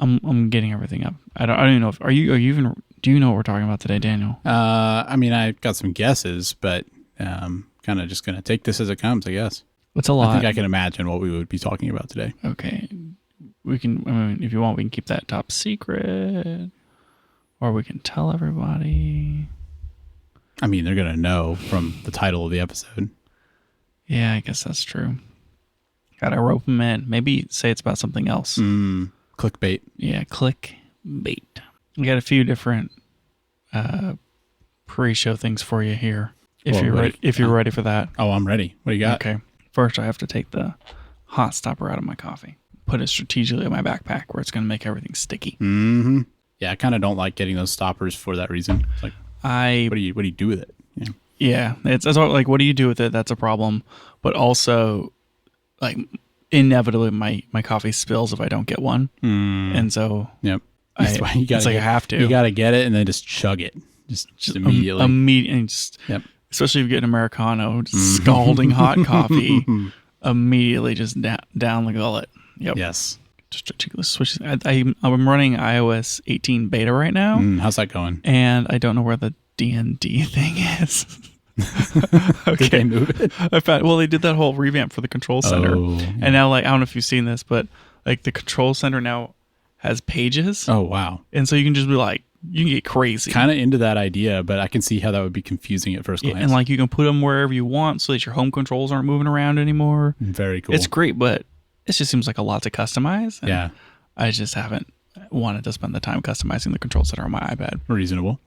I'm getting everything up. I don't even know if are you even do you know what we're talking about today, Daniel? I mean, I got some guesses, but kind of just gonna take this as it comes, I guess. It's a lot. I think I can imagine what we would be talking about today. Okay, we can. I mean, if you want, we can keep that top secret, or we can tell everybody. I mean, they're gonna know from the title of the episode. Yeah, I guess that's true. Gotta rope them in. Maybe say it's about something else. Clickbait. Yeah, clickbait. We got a few different pre-show things for you here. If you're ready for that. Oh, I'm ready. What do you got? Okay. First, I have to take the hot stopper out of my coffee. Put it strategically in my backpack where it's going to make everything sticky. Mm-hmm. Yeah, I kind of don't like getting those stoppers for that reason. It's like, what do you do with it? Yeah, it's like, what do you do with it? That's a problem. But also, like, inevitably, my coffee spills if I don't get one, and so yep, it's like I have to. You got to get it and then just chug it, just immediately. Yep. Especially if you get an Americano, just scalding hot coffee, immediately just down the gullet. Yep. Yes. Just ridiculous switches. I'm running iOS 18 beta right now. How's that going? And I don't know where the DND thing is. Okay. Did they move it? They did that whole revamp for the control center. And now, like, I don't know if you've seen this, but like the control center now has pages. Oh, wow. And so you can just be like, you can get crazy. Kind of into that idea, but I can see how that would be confusing at first glance. And like you can put them wherever you want so that your home controls aren't moving around anymore. Very cool. It's great, but it just seems like a lot to customize. Yeah. I just haven't wanted to spend the time customizing the control center on my iPad. Reasonable.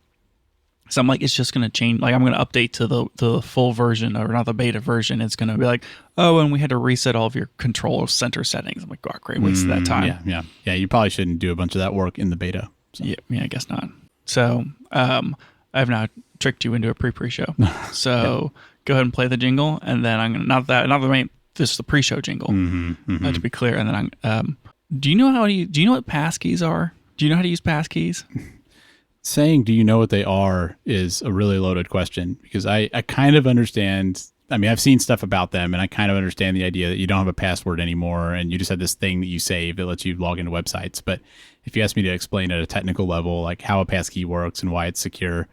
So I'm like, it's just going to change. Like, I'm going to update to the full version, or not the beta version. It's going to be like, oh, and we had to reset all of your control center settings. I'm like, oh, great, waste of that time. Yeah. You probably shouldn't do a bunch of that work in the beta. So. Yeah, I guess not. So I've now tricked you into a pre-show. So go ahead and play the jingle, and then I'm gonna this is the pre-show jingle. To be clear, and then do you know what passkeys are? Do you know how to use passkeys? Saying, do you know what they are is a really loaded question, because I kind of understand. I mean, I've seen stuff about them, and I kind of understand the idea that you don't have a password anymore, and you just have this thing that you save that lets you log into websites. But if you ask me to explain at a technical level, like how a passkey works and why it's secure,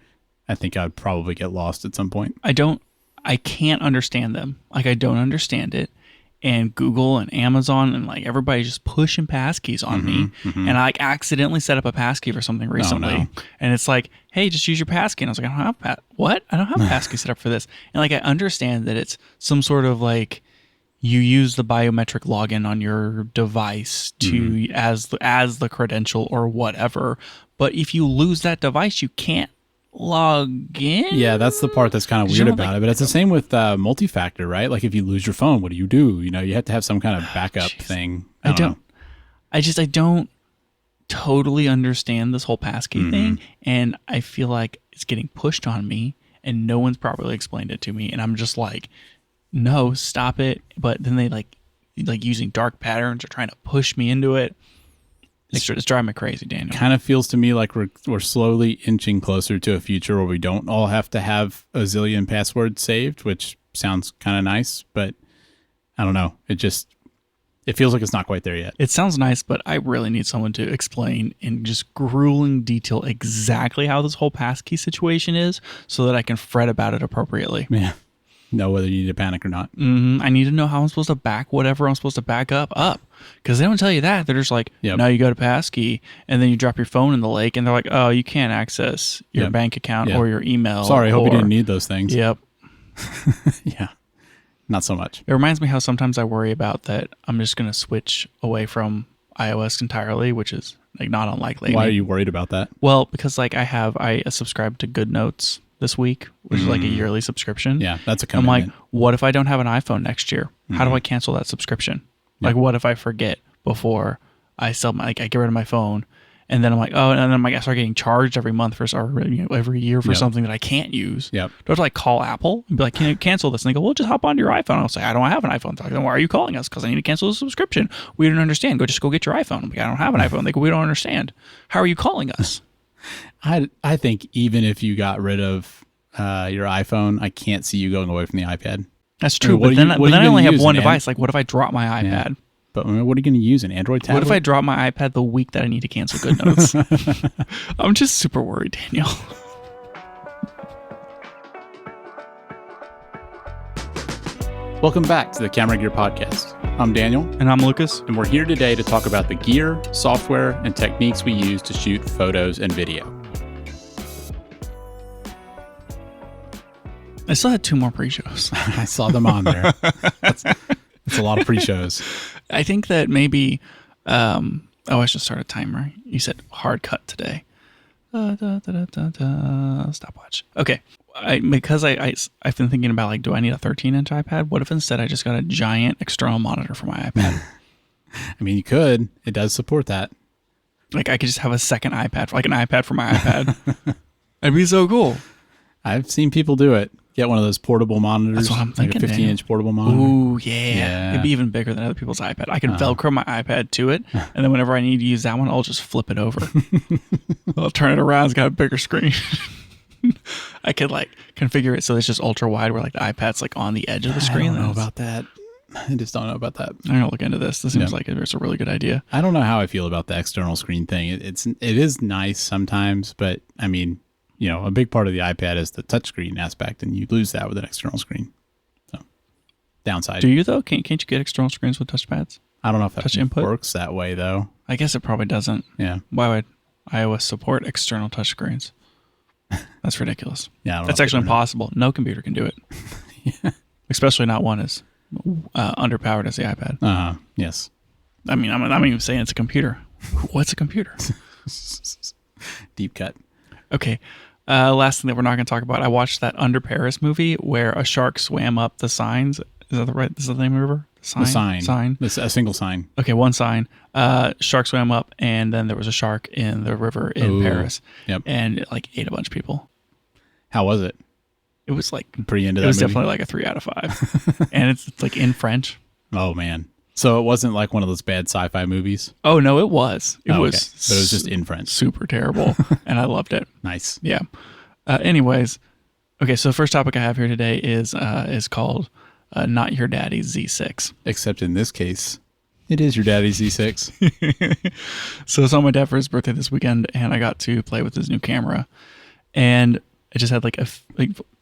I think I'd probably get lost at some point. I can't understand them. Like, I don't understand it. And Google and Amazon and like everybody's just pushing passkeys on me. And I like accidentally set up a passkey for something recently. No. And it's like, hey, just use your passkey. And I was like, I don't have what? I don't have a passkey set up for this. And like, I understand that it's some sort of like, you use the biometric login on your device to as the credential or whatever. But if you lose that device, you can't log in. Yeah, that's the part that's kind of weird about it. But it's the same with multi-factor, right? Like if you lose your phone, what do? You know, you have to have some kind of backup thing. I don't totally understand this whole passkey thing, and I feel like it's getting pushed on me, and no one's properly explained it to me, and I'm just like, no, stop it. But then they like using dark patterns or trying to push me into it. It's driving me crazy, Daniel. Kind of feels to me like we're slowly inching closer to a future where we don't all have to have a zillion passwords saved, which sounds kind of nice, but I don't know. It feels like it's not quite there yet. It sounds nice, but I really need someone to explain in just grueling detail exactly how this whole passkey situation is so that I can fret about it appropriately. Yeah. Know whether you need to panic or not. I need to know how I'm supposed to back whatever I'm supposed to back up. Because they don't tell you that. They're just like, no, you go to passkey, and then you drop your phone in the lake, and they're like, oh, you can't access your bank account or your email. Sorry, I hope you didn't need those things. Yep. Yeah. Not so much. It reminds me how sometimes I worry about that I'm just going to switch away from iOS entirely, which is like not unlikely. Why are you worried about that? Well, because like I subscribe to GoodNotes this week, which is like a yearly subscription. Yeah, that's a commitment. I'm like, what if I don't have an iPhone next year? How do I cancel that subscription? Like, what if I forget before I I get rid of my phone, and then I'm like, oh, and then I start getting charged every month every year for something that I can't use. Yep. Do I have to like call Apple and be like, can you cancel this? And they go, well, just hop onto your iPhone. I'll say, I don't have an iPhone. They're like, then why are you calling us? Because I need to cancel the subscription. We don't understand. Go get your iPhone. I'm like, I don't have an iPhone. They go, we don't understand. How are you calling us? I think even if you got rid of your iPhone, I can't see you going away from the iPad. That's true. But then I only have one device. Like, what if I drop my iPad? But what are you going to use, an Android tablet? What if I drop my iPad the week that I need to cancel GoodNotes? I'm just super worried, Daniel. Welcome back to the Camera Gear Podcast. I'm Daniel. And I'm Lucas. And we're here today to talk about the gear, software, and techniques we use to shoot photos and video. I still had 2 more pre-shows. I saw them on there. That's a lot of pre-shows. I think that maybe... I should start a timer. You said hard cut today. Stopwatch. Okay. Because I've been thinking about, like, do I need a 13-inch iPad? What if instead I just got a giant external monitor for my iPad? I mean, you could. It does support that. Like, I could just have a second iPad, like an iPad for my iPad. That'd be so cool. I've seen people do it. Get one of those portable monitors. That's what I'm thinking. Like a 15-inch portable monitor. Ooh, yeah. It'd be even bigger than other people's iPad. I can Velcro my iPad to it, and then whenever I need to use that one, I'll just flip it over. I'll turn it around. It's got a bigger screen. I could, like, configure it so it's just ultra wide where, like, the iPad's, like, on the edge of the screen. I don't know about that. I just don't know about that. I'm going to look into this. This seems like it's a really good idea. I don't know how I feel about the external screen thing. It is nice sometimes, but, I mean... You know, a big part of the iPad is the touchscreen aspect, and you lose that with an external screen. So, downside. Do you, though? Can't you get external screens with touchpads? I don't know if that works that way, though. I guess it probably doesn't. Yeah. Why would iOS support external touchscreens? That's ridiculous. Yeah, that's actually impossible. No computer can do it. Yeah. Especially not one as underpowered as the iPad. Yes. I mean, I'm even saying it's a computer. What's a computer? Deep cut. Okay. Last thing that we're not going to talk about. I watched that Under Paris movie where a shark swam up the signs. Is that the name of the river? The sign. It's a single sign. Okay, one sign. Shark swam up, and then there was a shark in the river in Paris. Yep. And it, like, ate a bunch of people. How was it? It was like pretty into that. It was movie? definitely like a 3 out of 5, and it's like in French. Oh man. So it wasn't like one of those bad sci-fi movies? Oh, no, it was. It was. Okay. But it was just in French. Super terrible, and I loved it. Nice. Yeah. Anyways, okay, so the first topic I have here today is called Not Your Daddy's Z6. Except in this case, it is your daddy's Z6. So it's on my dad for his birthday this weekend, and I got to play with his new camera. And I just had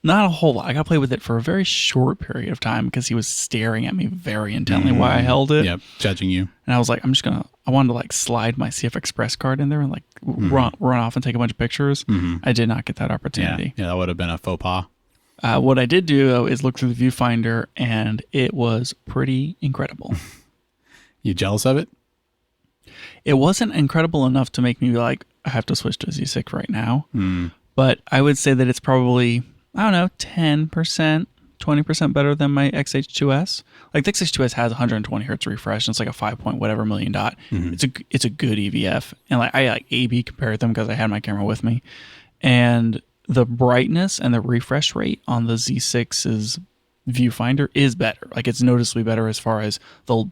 not a whole lot. I got to play with it for a very short period of time because he was staring at me very intently while I held it. Yep, judging you. And I was like, I wanted to like slide my CF Express card in there and like run off and take a bunch of pictures. I did not get that opportunity. Yeah, that would have been a faux pas. What I did do, though, is look through the viewfinder, and it was pretty incredible. You jealous of it? It wasn't incredible enough to make me be like, I have to switch to a Z6 right now. But I would say that it's probably, I don't know, 10%, 20% better than my XH2S. Like the XH2S has 120 hertz refresh, and it's like a 5 point whatever million dot. It's a good EVF, and like I like A/B compared them because I had my camera with me, and the brightness and the refresh rate on the Z6's viewfinder is better. Like it's noticeably better as far as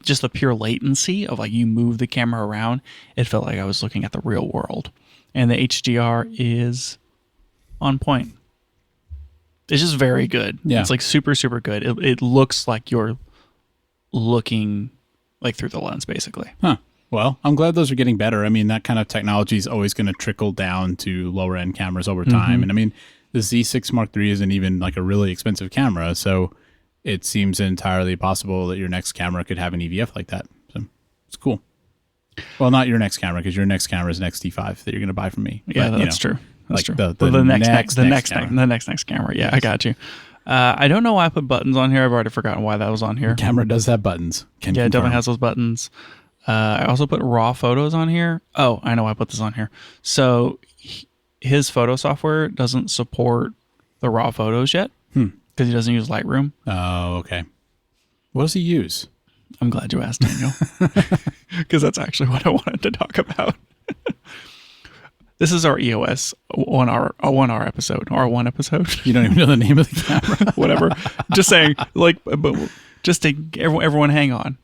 just the pure latency of like you move the camera around. It felt like I was looking at the real world, and the HDR is on point. It's just very good. Yeah. It's like super, super good. It looks like you're looking like through the lens, basically. Huh. Well, I'm glad those are getting better. I mean, that kind of technology is always going to trickle down to lower end cameras over time. And I mean, the Z6 Mark III isn't even like a really expensive camera. So it seems entirely possible that your next camera could have an EVF like that. So it's cool. Well, not your next camera, because your next camera is an X-T5 that you're going to buy from me. Yeah, but, that's true. That's true. The next camera. Yeah, yes. I got you. I don't know why I put buttons on here. I've already forgotten why that was on here. The camera does have buttons. It definitely has those buttons. I also put raw photos on here. Oh, I know why I put this on here. So his photo software doesn't support the raw photos yet because he doesn't use Lightroom. Oh, okay. What does he use? I'm glad you asked, Daniel, because that's actually what I wanted to talk about. This is our EOS 1R episode, R1 episode. You don't even know the name of the camera. Whatever. Just saying, like, but just to everyone hang on.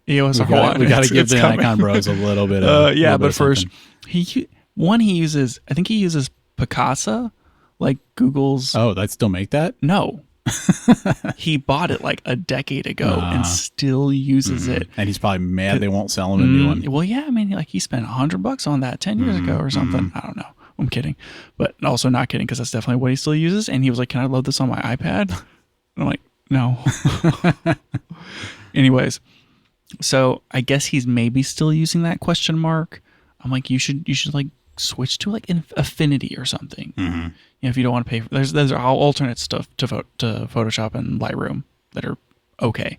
EOS R1. We got to give the Nikon bros a little bit of but first, he uses, I think he uses Picasa, like Google's. Oh, they still make that? No. He bought it like a decade ago and still uses it. And he's probably mad they won't sell him a new one. Well, yeah, I mean, like he spent $100 on that 10 years ago or something. I don't know. I'm kidding, but also not kidding because that's definitely what he still uses. And he was like, "Can I load this on my iPad?" And I'm like, "No." Anyways, so I guess he's maybe still using that question mark. I'm like, you should like switch to like an Affinity or something. You know, if you don't want to pay for, there's alternate stuff to Photoshop and Lightroom that are okay,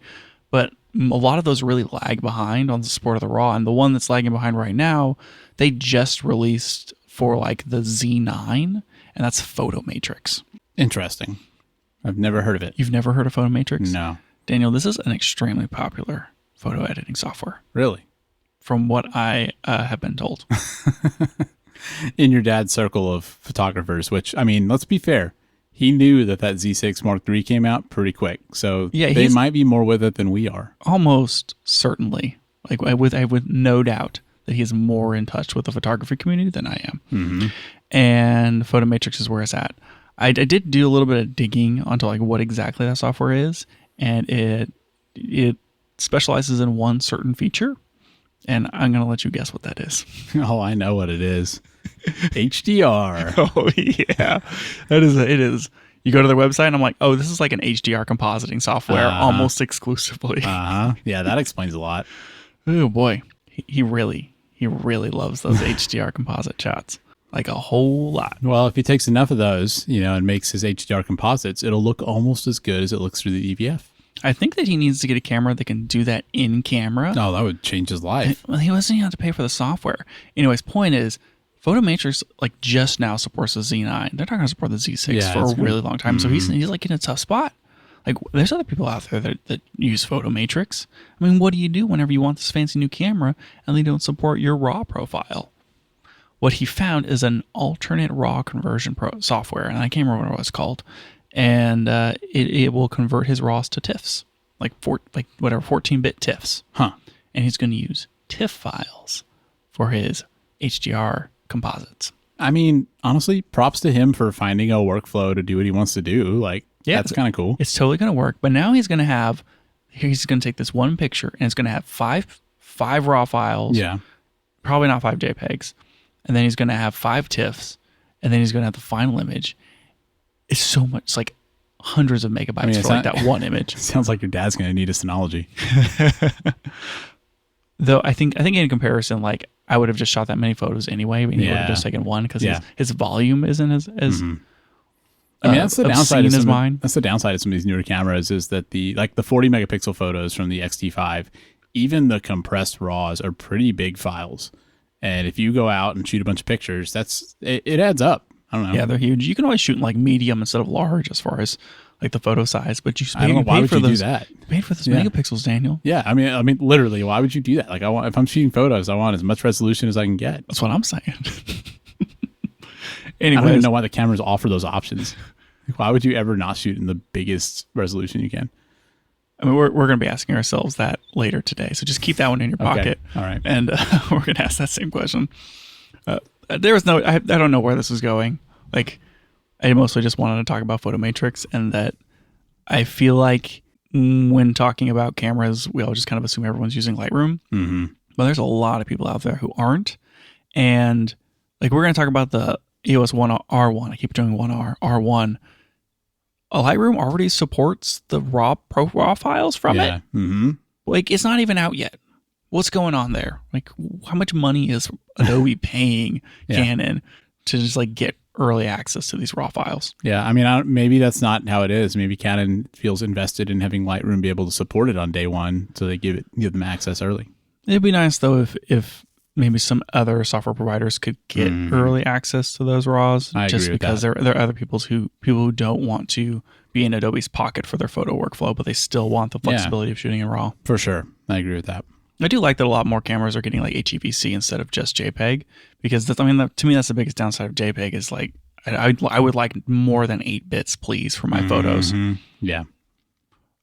but a lot of those really lag behind on the support of the RAW. And the one that's lagging behind right now, they just released for like the Z9, and that's Photo Matrix. Interesting. I've never heard of it. You've never heard of Photo Matrix? No. Daniel, this is an extremely popular photo editing software. Really? From what I have been told. In your dad's circle of photographers, which, I mean, let's be fair. He knew that Z6 Mark III came out pretty quick. So yeah, they might be more with it than we are. Almost certainly. Like I would no doubt that he is more in touch with the photography community than I am. And Photo Matrix is where it's at. I did do a little bit of digging onto like what exactly that software is, and it specializes in one certain feature, and I'm going to let you guess what that is. Oh, I know what it is. HDR. Oh, yeah. It is. You go to their website and I'm like, oh, this is like an HDR compositing software almost exclusively. Yeah, that explains a lot. Oh, boy. He really loves those HDR composite shots. Like a whole lot. Well, if he takes enough of those, and makes his HDR composites, it'll look almost as good as it looks through the EVF. I think that he needs to get a camera that can do that in camera. Oh, that would change his life. Well, he doesn't even have to pay for the software. Anyways, point is, Photo Matrix like just now supports the Z9. They're not going to support the Z6 for a really long time. So he's like in a tough spot. Like there's other people out there that use Photo Matrix. I mean, what do you do whenever you want this fancy new camera and they don't support your RAW profile? What he found is an alternate RAW conversion software, and I can't remember what it was called. And it will convert his RAWs to TIFFs, like 14-bit TIFFs. And he's going to use TIFF files for his HDR composites. I mean, honestly, props to him for finding a workflow to do what he wants to do. Like, yeah, that's kind of cool. It's totally going to work. But now he's going to take this one picture, and it's going to have five RAW files. Yeah. Probably not 5 JPEGs. And then he's going to have 5 TIFFs, and then he's going to have the final image. It's so much, it's like hundreds of megabytes for like that one image. Sounds like your dad's going to need a Synology. Though I think in comparison, like I would have just shot that many photos anyway, and he would have just taken one because his volume isn't as I mean, that's the downside of mine. That's the downside of some of these newer cameras is that the 40 megapixel photos from the X-T5, even the compressed RAWs are pretty big files. And if you go out and shoot a bunch of pictures, it adds up. I don't know. Yeah, they're huge. You can always shoot in like medium instead of large as far as like the photo size, but I don't know why would you do that. Paid for those megapixels, Daniel. Yeah, I mean, literally, why would you do that? Like, if I'm shooting photos, I want as much resolution as I can get. That's what I'm saying. Anyways, I don't even know why the cameras offer those options. Like, why would you ever not shoot in the biggest resolution you can? I mean, we're going to be asking ourselves that later today, so just keep that one in your pocket. All right, and we're going to ask that same question. There was no, I don't know where this was going. Like, I mostly just wanted to talk about Photo Matrix, and that I feel like when talking about cameras, we all just kind of assume everyone's using Lightroom. But there's a lot of people out there who aren't. And like, we're going to talk about the EOS R1. I keep doing R1. Lightroom already supports the raw files from it. Like, it's not even out yet. What's going on there? Like, how much money is Adobe paying Canon to just like get early access to these raw files? Yeah, I mean, maybe that's not how it is. Maybe Canon feels invested in having Lightroom be able to support it on day one, so they give them access early. It'd be nice though if maybe some other software providers could get early access to those RAWs, just because there are other people who don't want to be in Adobe's pocket for their photo workflow, but they still want the flexibility of shooting in RAW. For sure, I agree with that. I do like that a lot more cameras are getting like HEVC instead of just JPEG, because to me that's the biggest downside of JPEG is like I would like more than 8 bits, please, for my photos. Yeah,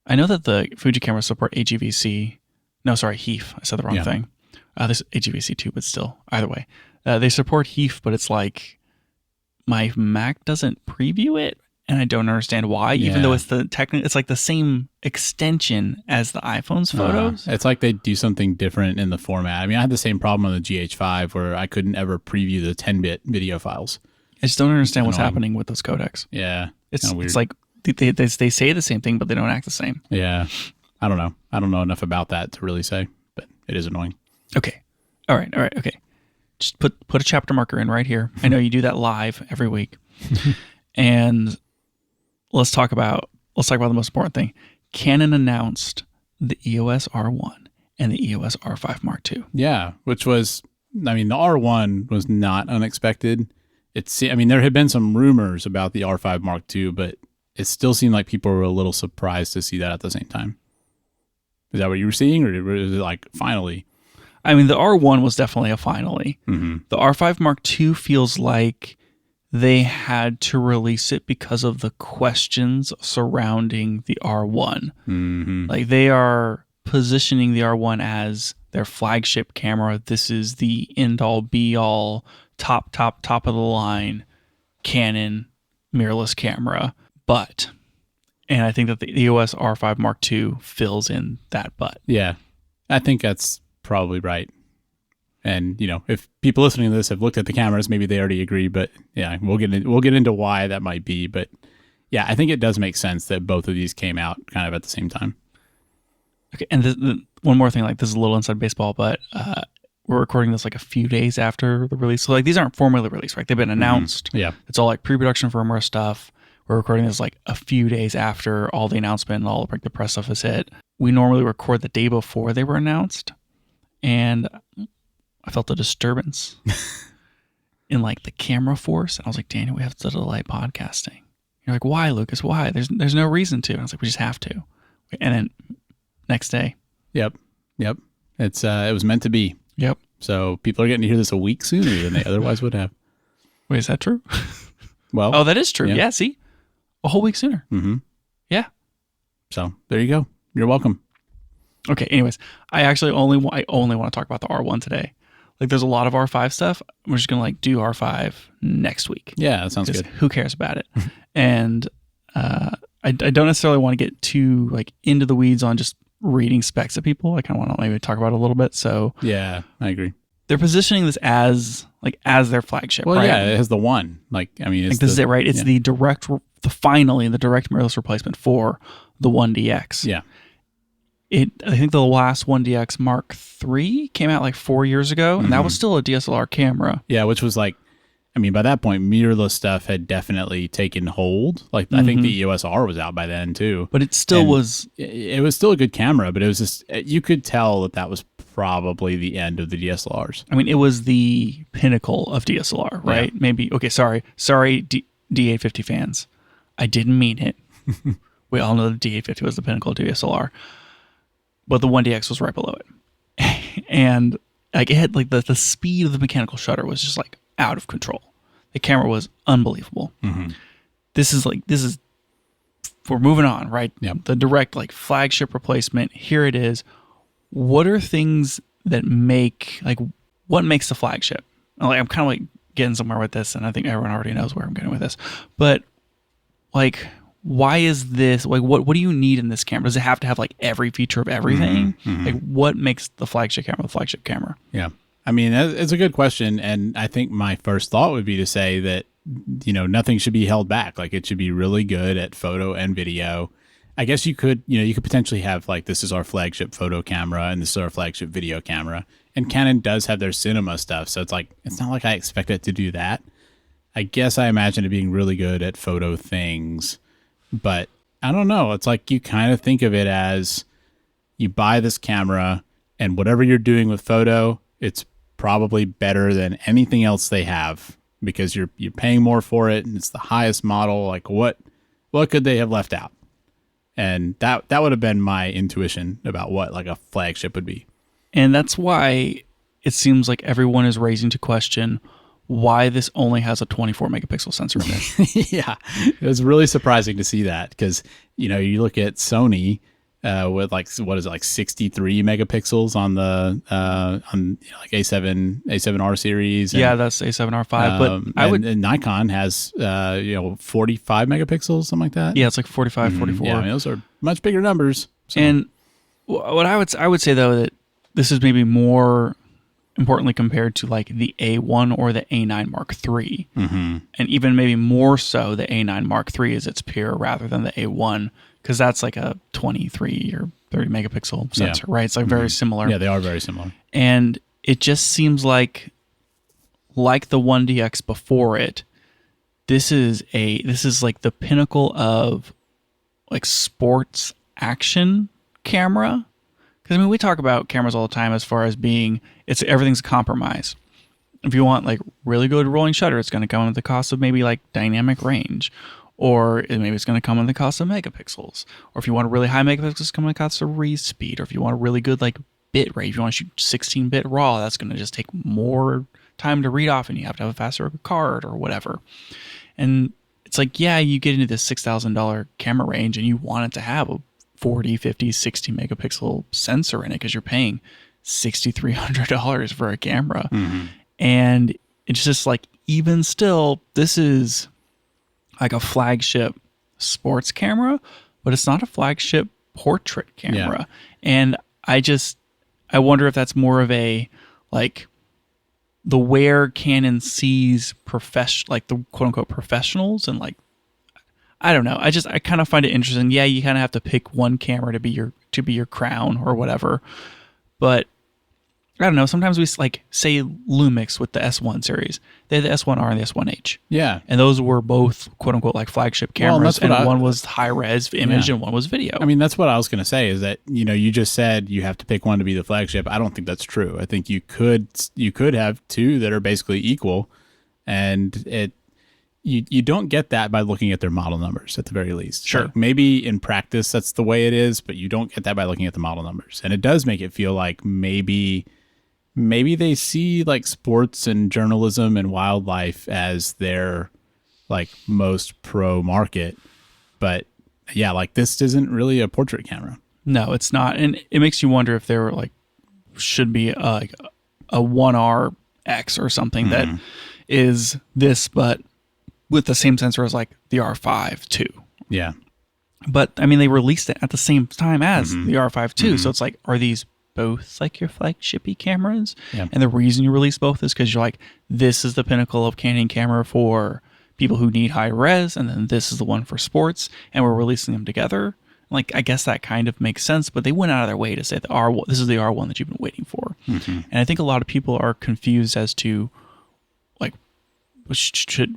I know that the Fuji cameras support HEVC. No, sorry, HEIF. I said the wrong thing. There's HEVC too, but still, either way, they support HEIF, but it's like my Mac doesn't preview it and I don't understand why, even though it's it's like the same extension as the iPhone's photos. It's like they do something different in the format. I mean, I had the same problem on the GH5 where I couldn't ever preview the 10-bit video files. I just don't understand what's happening with those codecs. Yeah. It's like they say the same thing, but they don't act the same. Yeah. I don't know. I don't know enough about that to really say, but it is annoying. Okay. All right. Okay. Just put a chapter marker in right here. I know you do that live every week. And let's talk about the most important thing. Canon announced the EOS R1 and the EOS R5 Mark II. Yeah, which was, I mean, the R1 was not unexpected. There had been some rumors about the R5 Mark II, but it still seemed like people were a little surprised to see that at the same time. Is that what you were seeing, or was it like finally? I mean, the R1 was definitely a finally. Mm-hmm. The R5 Mark II feels like they had to release it because of the questions surrounding the R1. Mm-hmm. Like, they are positioning the R1 as their flagship camera. This is the end-all, be-all, top of the line Canon mirrorless camera. And I think that the EOS R5 Mark II fills in that but. Yeah, I think that's probably right. And, if people listening to this have looked at the cameras, maybe they already agree. But yeah, we'll get into why that might be. But yeah, I think it does make sense that both of these came out kind of at the same time. Okay, and one more thing, like this is a little inside baseball, but we're recording this like a few days after the release. So like these aren't formally released, right? They've been announced. Mm-hmm. Yeah, it's all like pre-production firmware stuff. We're recording this like a few days after all the announcement and all like the press stuff has hit. We normally record the day before they were announced, and I felt a disturbance in like the camera force. And I was like, Daniel, we have to delay podcasting. You're like, why, Lucas? Why? There's no reason to. And I was like, we just have to. And then next day. Yep. It was meant to be. Yep. So people are getting to hear this a week sooner than they otherwise would have. Wait, is that true? Well. Oh, that is true. Yeah, see? A whole week sooner. Mm-hmm. Yeah. So there you go. You're welcome. Okay. Anyways, I only want to talk about the R1 today. Like, there's a lot of R5 stuff. We're just gonna do R5 next week. Yeah, that sounds good. Who cares about it? And I don't necessarily want to get too like into the weeds on just reading specs of people. I kind of want to maybe talk about it a little bit. So yeah, I agree. They're positioning this as their flagship. Well, right? Yeah, it has the one. Like, I mean, this is it, right? It's the direct mirrorless replacement for the 1DX. Yeah. I think the last 1DX Mark III came out like 4 years ago, and that was still a DSLR camera. Yeah, which was like, I mean, by that point, mirrorless stuff had definitely taken hold. Like, I think the EOS R was out by then too. But it still was. It was still a good camera, but it was just, you could tell that was probably the end of the DSLRs. I mean, it was the pinnacle of DSLR, right? Yeah. Maybe. Okay, sorry, D850 fans. I didn't mean it. We all know the D850 was the pinnacle of DSLR. But the 1DX was right below it. And like it had like the speed of the mechanical shutter was just like out of control. The camera was unbelievable. Mm-hmm. This is we're moving on, right? Yep. The direct like flagship replacement. Here it is. What are things that what makes the flagship? Like, I'm kind of like getting somewhere with this, and I think everyone already knows where I'm getting with this. But like, why is this, like, what do you need in this camera? Does it have to have like every feature of everything? Mm-hmm. Like, what makes the flagship camera the flagship camera? Yeah. I mean, it's a good question. And I think my first thought would be to say that, nothing should be held back. Like, it should be really good at photo and video. I guess you could potentially have like, this is our flagship photo camera and this is our flagship video camera. And Canon does have their cinema stuff. So it's not like I expect it to do that. I guess I imagine it being really good at photo things. But I don't know. It's like you kind of think of it as you buy this camera and whatever you're doing with photo, it's probably better than anything else they have because you're paying more for it and it's the highest model. Like what could they have left out? And that would have been my intuition about what like a flagship would be. And that's why it seems like everyone is raising to question why this only has a 24 megapixel sensor in it. Yeah, it was really surprising to see that because, you look at Sony, with like, what is it, like 63 megapixels on the like A7R series. And, Yeah, that's A7R5. But I would, and Nikon has 45 megapixels, something like that. yeah, it's like 45, 44. Yeah, I mean, those are much bigger numbers. So. And what I would say though, that this is maybe more importantly compared to like the A1 or the A9 Mark III, and even maybe more so the A9 Mark III is its peer rather than the A1, because that's like a 23 or 30 megapixel sensor, right? It's like very similar. Yeah, they are very similar. And it just seems like the 1DX before it, this is like the pinnacle of like sports action camera. Because I mean, we talk about cameras all the time as far as being everything's a compromise. If you want like really good rolling shutter, it's going to come at the cost of maybe like dynamic range, or maybe it's going to come at the cost of megapixels. Or if you want a really high megapixels, it's going to cost a read speed. Or if you want a really good like bit rate, if you want to shoot 16-bit RAW, that's going to just take more time to read off, and you have to have a faster card or whatever. And it's like, yeah, you get into this $6,000 camera range, and you want it to have a 40, 50, 60 megapixel sensor in it because you're paying $6,300 for a camera. And it's just like, even still, this is like a flagship sports camera, but it's not a flagship portrait camera. Yeah. And I wonder if that's more of a, like, the where Canon sees like the quote unquote professionals, and like, I don't know. I kind of find it interesting. Yeah, you kind of have to pick one camera to be your crown or whatever. But I don't know. Sometimes we like say Lumix with the S1 series. They had the S1R and the S1H. Yeah. And those were both quote unquote like flagship cameras. Well, and one was high res image and one was video. I mean, that's what I was going to say, is that, you just said you have to pick one to be the flagship. I don't think that's true. I think you could have two that are basically equal, and you don't get that by looking at their model numbers at the very least. Sure. Like, maybe in practice that's the way it is, but you don't get that by looking at the model numbers. And it does make it feel like maybe they see like sports and journalism and wildlife as their like most pro market. But yeah, like this isn't really a portrait camera. No, it's not. And it makes you wonder if there like should be like a 1RX or something that is this, but with the same sensor as like the R5 too. Yeah. But I mean, they released it at the same time as the R5 too. So it's like, are these both like your flagshipy cameras? Yeah. And the reason you release both is because you're like, this is the pinnacle of Canon camera for people who need high res, and then this is the one for sports, and we're releasing them together. Like, I guess that kind of makes sense, but they went out of their way to say this is the R1 that you've been waiting for. And I think a lot of people are confused as to like,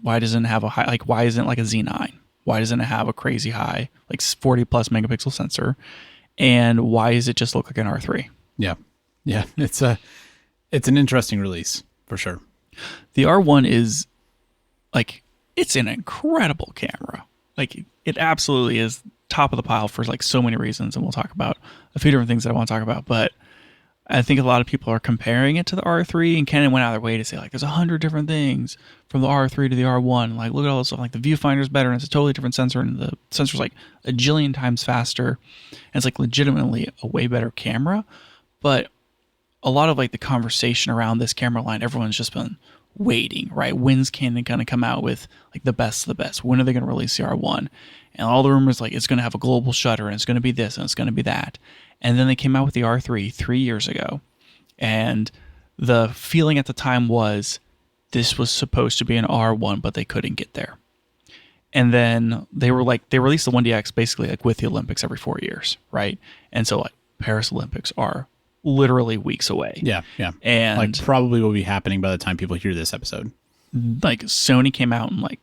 why doesn't it have a high, like, why isn't it like a Z9? Why doesn't it have a crazy high, like 40 plus megapixel sensor? And why does it just look like an R3? Yeah. Yeah. It's an interesting release for sure. The R1 is like, it's an incredible camera. Like, it absolutely is top of the pile for like so many reasons. And we'll talk about a few different things that I want to talk about, but I think a lot of people are comparing it to the R3, and Canon went out of their way to say like, there's 100 different things from the R3 to the R1. Like, look at all this stuff. Like, the viewfinder's better, and it's a totally different sensor, and the sensor's like a jillion times faster. And it's like legitimately a way better camera. But a lot of like the conversation around this camera line, everyone's just been waiting, right? When's Canon going to come out with like the best of the best? When are they going to release the R1? And all the rumors like it's going to have a global shutter, and it's going to be this, and it's going to be that. And then they came out with the R3 3 years ago. And the feeling at the time was this was supposed to be an R1, but they couldn't get there. And then they released the 1DX basically like with the Olympics every 4 years, right? And so like Paris Olympics are literally weeks away. Yeah, yeah. And like probably will be happening by the time people hear this episode. Like Sony came out and like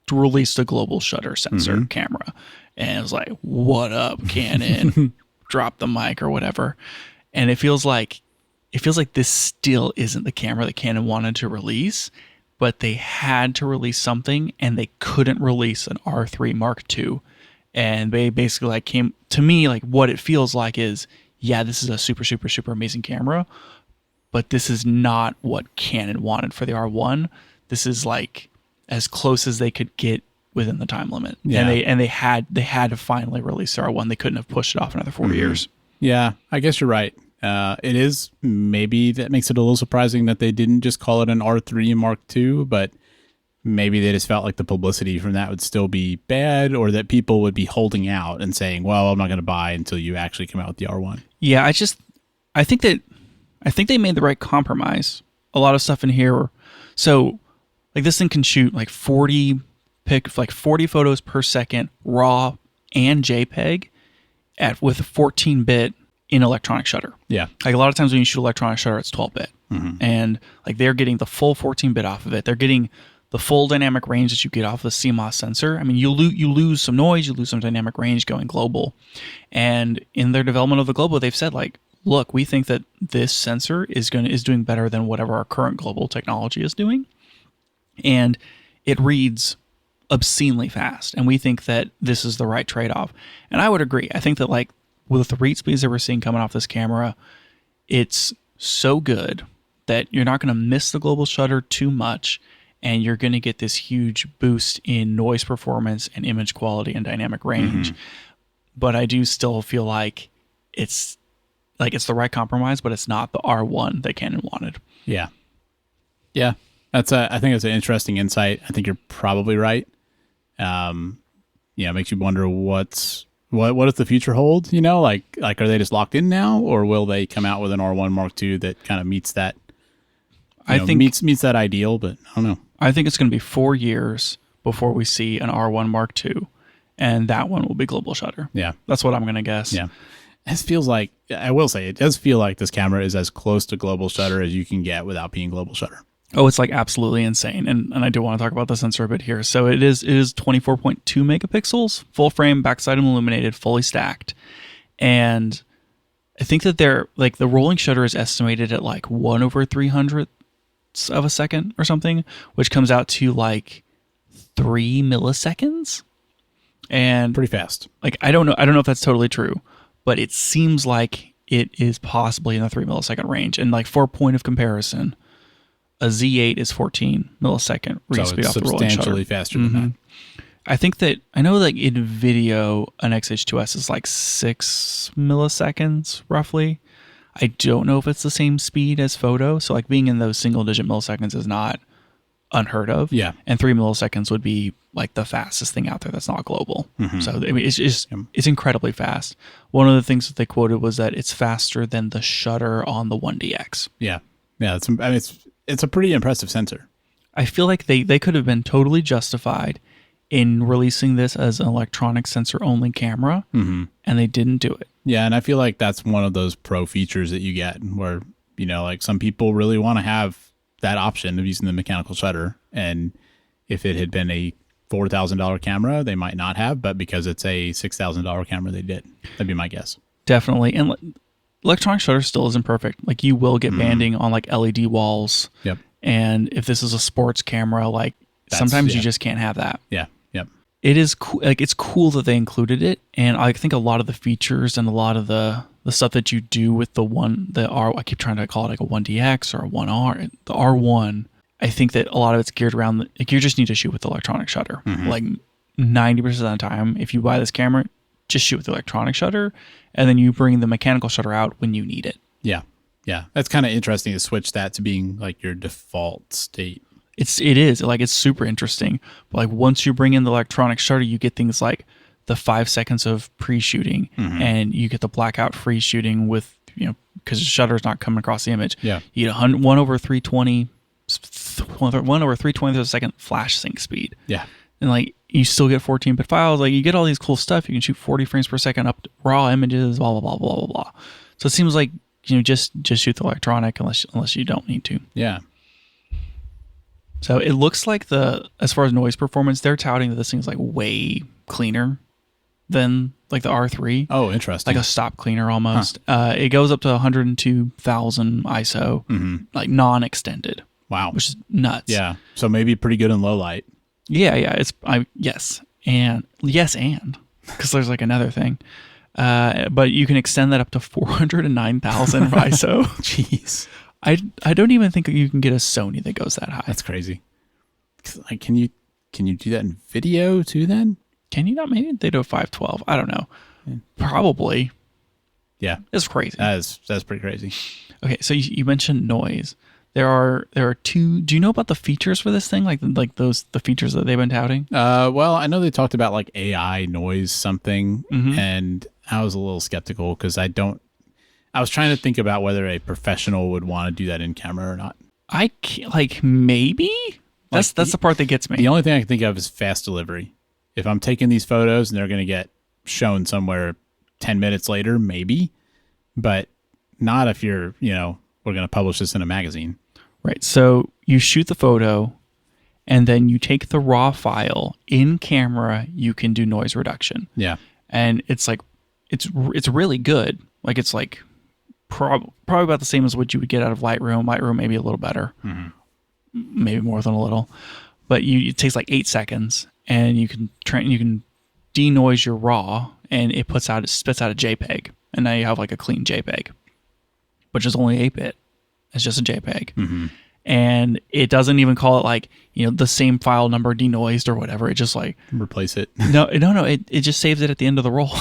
released a global shutter sensor camera. And it was like, what up, Canon? Drop the mic or whatever. And it feels like this still isn't the camera that Canon wanted to release, but they had to release something, and they couldn't release an R3 Mark II. And they basically like came to me, like what it feels like is, yeah, this is a super, super, super amazing camera, but this is not what Canon wanted for the R1. This is like as close as they could get within the time limit. Yeah. And they had to finally release the R1. They couldn't have pushed it off another 4 years. Yeah, I guess you're right. It is, maybe that makes it a little surprising that they didn't just call it an R3 Mark II, but maybe they just felt like the publicity from that would still be bad, or that people would be holding out and saying, well, I'm not going to buy until you actually come out with the R1. Yeah, I think they made the right compromise. A lot of stuff in here. So like this thing can shoot like 40 photos per second, RAW and JPEG with a 14-bit in electronic shutter. Yeah. Like a lot of times when you shoot electronic shutter, it's 12-bit. And like they're getting the full 14-bit off of it. They're getting the full dynamic range that you get off the CMOS sensor. I mean, you lose some noise, you lose some dynamic range going global. And in their development of the global, they've said like, look, we think that this sensor is doing better than whatever our current global technology is doing. And it reads obscenely fast. And we think that this is the right trade-off. And I would agree. I think that like with the read speeds that we're seeing coming off this camera, it's so good that you're not going to miss the global shutter too much. And you're going to get this huge boost in noise performance and image quality and dynamic range. But I do still feel like it's the right compromise, but it's not the R1 that Canon wanted. Yeah. Yeah. I think that's an interesting insight. I think you're probably right. It makes you wonder what does the future hold? Like are they just locked in now, or will they come out with an R1 Mark II that kind of meets that? I think meets that ideal, but I don't know. I think it's going to be 4 years before we see an R1 Mark II, and that one will be global shutter. Yeah. That's what I'm going to guess. Yeah. It feels like, I will say, it does feel like this camera is as close to global shutter as you can get without being global shutter. Oh, it's like absolutely insane. And I do want to talk about the sensor a bit here. So it is 24.2 megapixels, full frame, backside illuminated, fully stacked. And I think that they're like the rolling shutter is estimated at like 1/300 of a second or something, which comes out to like 3 milliseconds. And pretty fast. Like I don't know if that's totally true, but it seems like it is possibly in the 3 millisecond range. And like for a point of comparison, a Z8 is 14 millisecond read speed off the rolling shutter. Substantially faster than that. I know like in video, an XH2S is like 6 milliseconds roughly. I don't know if it's the same speed as photo. So like being in those single digit milliseconds is not unheard of. Yeah. And 3 milliseconds would be like the fastest thing out there that's not global. So I mean, it's incredibly fast. One of the things that they quoted was that it's faster than the shutter on the 1DX. Yeah. Yeah. It's a pretty impressive sensor. I feel like they could have been totally justified in releasing this as an electronic sensor only camera, and they didn't do it. Yeah, and I feel like that's one of those pro features that you get where, like some people really want to have that option of using the mechanical shutter. And if it had been a $4,000 camera, they might not have, but because it's a $6,000 camera, they did. That'd be my guess. Definitely. And electronic shutter still isn't perfect. Like you will get banding on like LED walls. Yep. And if this is a sports camera, like sometimes you just can't have that. Yeah. Yep. It is cool. Like it's cool that they included it. And I think a lot of the features and a lot of the stuff that you do with I keep trying to call it like a 1DX or a 1R, the R1, I think that a lot of it's geared around, like you just need to shoot with the electronic shutter. Like 90% of the time, if you buy this camera, just shoot with the electronic shutter, and then you bring the mechanical shutter out when you need it. Yeah. Yeah. That's kind of interesting to switch that to being like your default state. It is like, it's super interesting. But like once you bring in the electronic shutter, you get things like the 5 seconds of pre-shooting, and you get the blackout free shooting with, because the shutter is not coming across the image. Yeah. You get 1/320 of a second flash sync speed. Yeah. And like you still get 14-bit files. Like you get all these cool stuff. You can shoot 40 frames per second up to raw images, blah, blah, blah, blah, blah, blah. So it seems like, just shoot the electronic unless you don't need to. Yeah. So it looks like as far as noise performance, they're touting that this thing's like way cleaner than like the R3. Oh, interesting. Like a stop cleaner almost. It goes up to 102,000 ISO, like non-extended. Wow. Which is nuts. Yeah. So maybe pretty good in low light. Yeah. Yes. And because there's like another thing. But you can extend that up to 409,000 ISO. Jeez. I don't even think you can get a Sony that goes that high. That's crazy. Like, can you can you do that in video too then? Can you not? Maybe they do a 512. I don't know. Probably. Yeah. It's crazy. That's pretty crazy. Okay, so you mentioned noise. There are two. Do you know about the features for this thing? Like the features that they've been touting? Well, I know they talked about like AI noise something, and I was a little skeptical because I was trying to think about whether a professional would want to do that in camera or not. I can't, like maybe that's the part that gets me. The only thing I can think of is fast delivery. If I'm taking these photos and they're going to get shown somewhere 10 minutes later, maybe, but not if you're, we're going to publish this in a magazine. Right. So you shoot the photo and then you take the raw file in camera, you can do noise reduction. Yeah. And it's like, it's really good. Like it's like probably about the same as what you would get out of Lightroom. Lightroom maybe a little better, maybe more than a little, but it takes like 8 seconds and you can denoise your raw and it spits out a JPEG. And now you have like a clean JPEG, which is only 8-bit. It's just a JPEG. And it doesn't even call it like, the same file number denoised or whatever. It just like replace it. No. It just saves it at the end of the roll.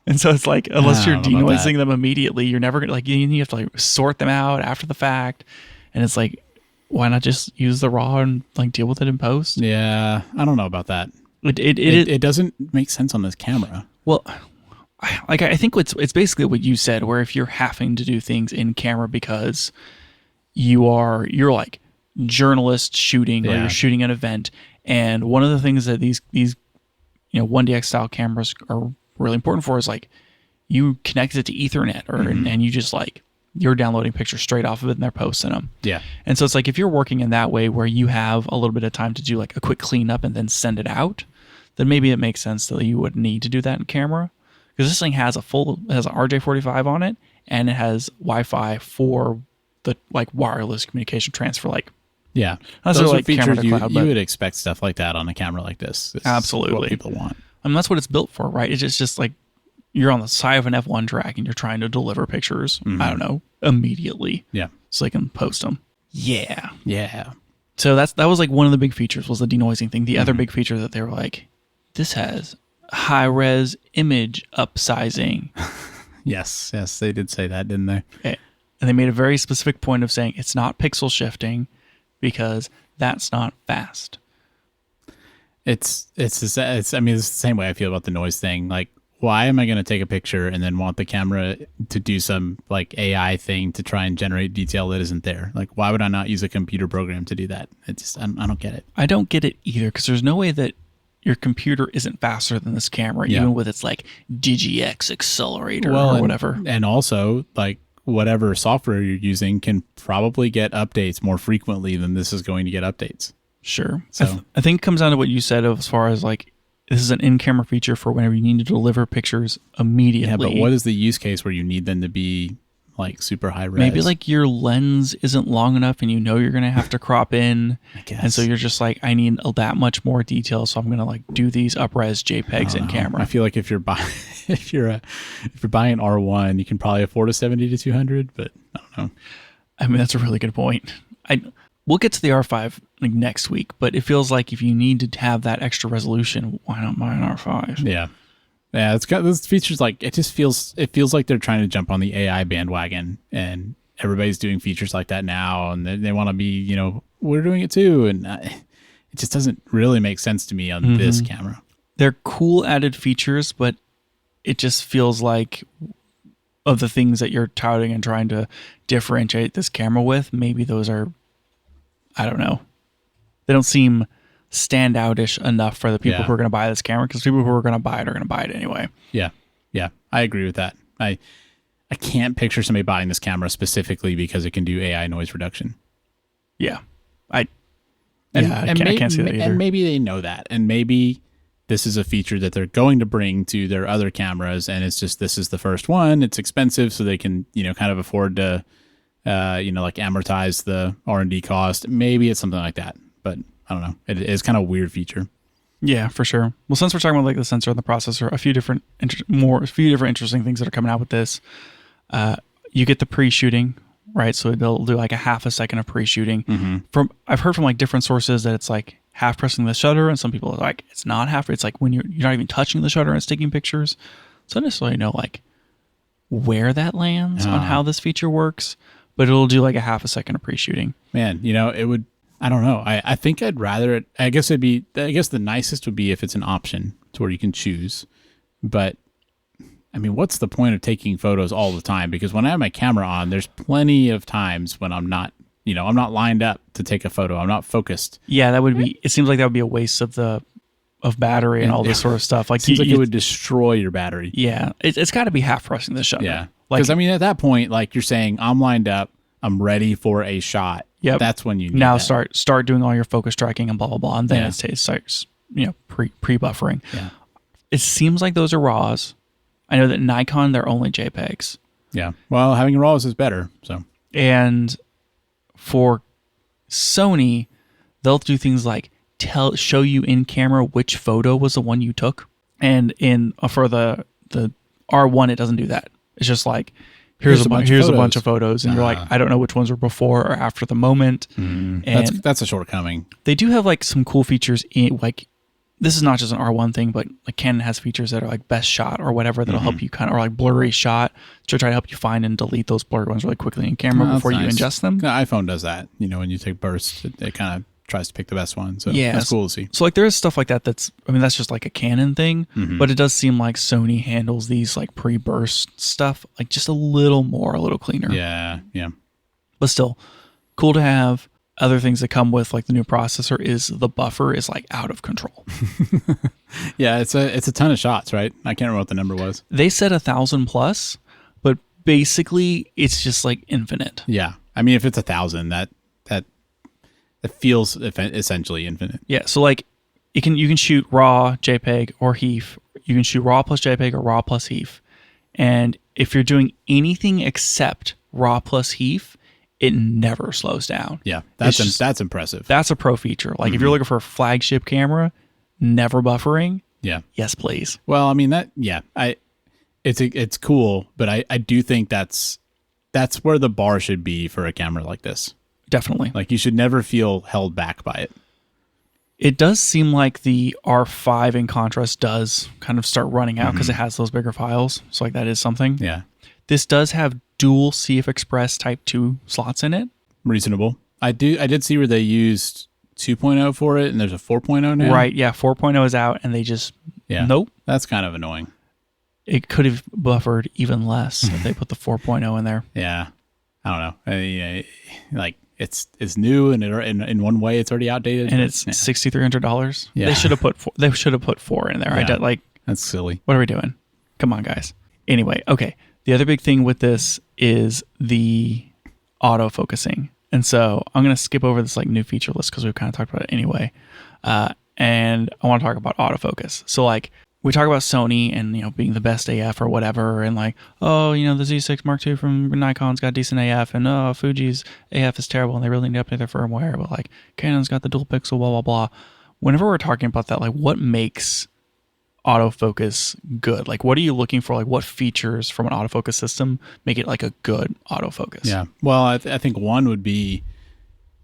And so it's like, unless you're denoising them immediately, you're never going to you have to like sort them out after the fact. And it's like, why not just use the raw and like deal with it in post? Yeah. I don't know about that. It doesn't make sense on this camera. Well, I think it's basically what you said, where if you're having to do things in camera because you're like journalist shooting or you're shooting an event, and one of the things that these 1DX style cameras are really important for is like you connect it to Ethernet and you just like you're downloading pictures straight off of it and they're posting them. Yeah. And so it's like if you're working in that way where you have a little bit of time to do like a quick cleanup and then send it out, then maybe it makes sense that you would need to do that in camera. Because this thing has an RJ45 on it, and it has Wi-Fi for the like wireless communication transfer. Like, yeah, those are like features you would expect stuff like that on a camera like this. It's absolutely what people want. I mean, that's what it's built for, right? It's just like you're on the side of an F1 track and you're trying to deliver pictures. I don't know, immediately. Yeah, so they can post them. Yeah. So that was like one of the big features was the denoising thing. The other big feature that they were like, this has high-res image upsizing. Yes, they did say that, didn't they? And they made a very specific point of saying it's not pixel shifting because that's not fast. It's the same way I feel about the noise thing. Like, why am I going to take a picture and then want the camera to do some like AI thing to try and generate detail that isn't there? Like, why would I not use a computer program to do that? I don't get it. I don't get it either, because there's no way that your computer isn't faster than this camera, even with its like DGX accelerator or whatever. And also, like, whatever software you're using can probably get updates more frequently than this is going to get updates. Sure. So I think it comes down to what you said as far as like, this is an in-camera feature for whenever you need to deliver pictures immediately. Yeah, but what is the use case where you need them to be like super high res? Maybe like your lens isn't long enough and you're going to have to crop in. I guess. And so you're just like, I need that much more detail, so I'm going to like do these up-res JPEGs in camera. I feel like if you're buying an R1, you can probably afford a 70 to 200, but I don't know. I mean, that's a really good point. We'll get to the R5 like next week, but it feels like if you need to have that extra resolution, why not buy an R5? Yeah. Yeah, it's got those features. Like, it feels like they're trying to jump on the AI bandwagon, and everybody's doing features like that now, and they want to be, we're doing it too, and it just doesn't really make sense to me on this camera. They're cool added features, but it just feels like of the things that you're touting and trying to differentiate this camera with, maybe those are, I don't know, they don't seem standoutish enough for the people who are going to buy this camera, because people who are going to buy it are going to buy it anyway. Yeah, I agree with that. I can't picture somebody buying this camera specifically because it can do AI noise reduction. I can't see that either. And maybe they know that, and maybe this is a feature that they're going to bring to their other cameras, and it's just, this is the first one. It's expensive, so they can kind of afford to like amortize the R&D cost. Maybe it's something like that, but I don't know. It is kind of a weird feature. Yeah, for sure. Well, since we're talking about like the sensor and the processor, a few different interesting things that are coming out with this. You get the pre-shooting, right? So they'll do like a half a second of pre-shooting. I've heard from like different sources that it's like half pressing the shutter, and some people are like, it's not half. It's like when you're not even touching the shutter and it's taking pictures. So I don't necessarily know like where that lands on how this feature works, but it'll do like a half a second of pre-shooting. Man, you know, it would, I don't know. I think I'd rather it, I guess the nicest would be if it's an option to where you can choose. But I mean, what's the point of taking photos all the time? Because when I have my camera on, there's plenty of times when I'm not, you know, I'm not lined up to take a photo. I'm not focused. Yeah, that would be, it seems like that would be a waste of battery and all this sort of stuff. Like, seems like it would destroy your battery. Yeah. It's got to be half pressing the shutter. Yeah. Because I mean, at that point, like you're saying, I'm lined up, I'm ready for a shot. Yep. That's when you need now that. start doing all your focus tracking and blah, blah, blah. And then it starts, you know, pre-buffering. Yeah. It seems like those are RAWs. I know that Nikon, they're only JPEGs. Yeah. Well, having RAWs is better. So. And for Sony, they'll do things like show you in camera which photo was the one you took. And for the R1, it doesn't do that. It's just like, here's a bunch of photos, and you're like, I don't know which ones were before or after the moment. And that's a shortcoming. They do have like some cool features in like, this is not just an R1 thing, but like Canon has features that are like best shot or whatever that'll help you kind of, or like blurry shot to try to help you find and delete those blurred ones really quickly in camera before you ingest them. The iPhone does that. You know, when you take bursts, it kind of tries to pick the best one. So that's cool to see. So like there is stuff like that that's just like a Canon thing, but it does seem like Sony handles these like pre-burst stuff like just a little cleaner. Yeah, yeah. But still, cool to have. Other things that come with like the new processor is the buffer is like out of control. Yeah, it's a ton of shots, right? I can't remember what the number was. They said 1,000 plus, but basically it's just like infinite. Yeah, I mean if it's 1,000, that feels essentially infinite. Yeah, so like you can shoot RAW, JPEG, or HEIF. You can shoot RAW plus JPEG or RAW plus HEIF, and if you're doing anything except RAW plus HEIF, it never slows down. Yeah, that's impressive. That's a pro feature. Like if you're looking for a flagship camera, never buffering. Yeah. Yes, please. Well, I mean it's cool, but I do think that's where the bar should be for a camera like this. Definitely. Like you should never feel held back by it. It does seem like the R5 in contrast does kind of start running out because it has those bigger files. So like that is something. Yeah. This does have dual CF Express Type 2 slots in it. Reasonable. I did see where they used 2.0 for it, and there's a 4.0 now. Right, yeah, 4.0 is out, and they just, nope. That's kind of annoying. It could have buffered even less if they put the 4.0 in there. Yeah, I don't know. I mean, like, it's new, and in one way, it's already outdated. And it's $6,300. Yeah. They should have put 4 in there. Yeah. That's silly. What are we doing? Come on, guys. Anyway, okay. The other big thing with this is the auto-focusing. And so I'm going to skip over this like new feature list because we've kind of talked about it anyway. And I want to talk about autofocus. So like we talk about Sony and, you know, being the best AF or whatever. And like, oh, you know, the Z6 Mark II from Nikon's got decent AF. And oh, Fuji's AF is terrible and they really need to update their firmware. But like Canon's got the dual pixel, blah, blah, blah. Whenever we're talking about that, like what makes autofocus good? Like what are you looking for? Like what features from an autofocus system make it like a good autofocus? Yeah. Well, I think one would be,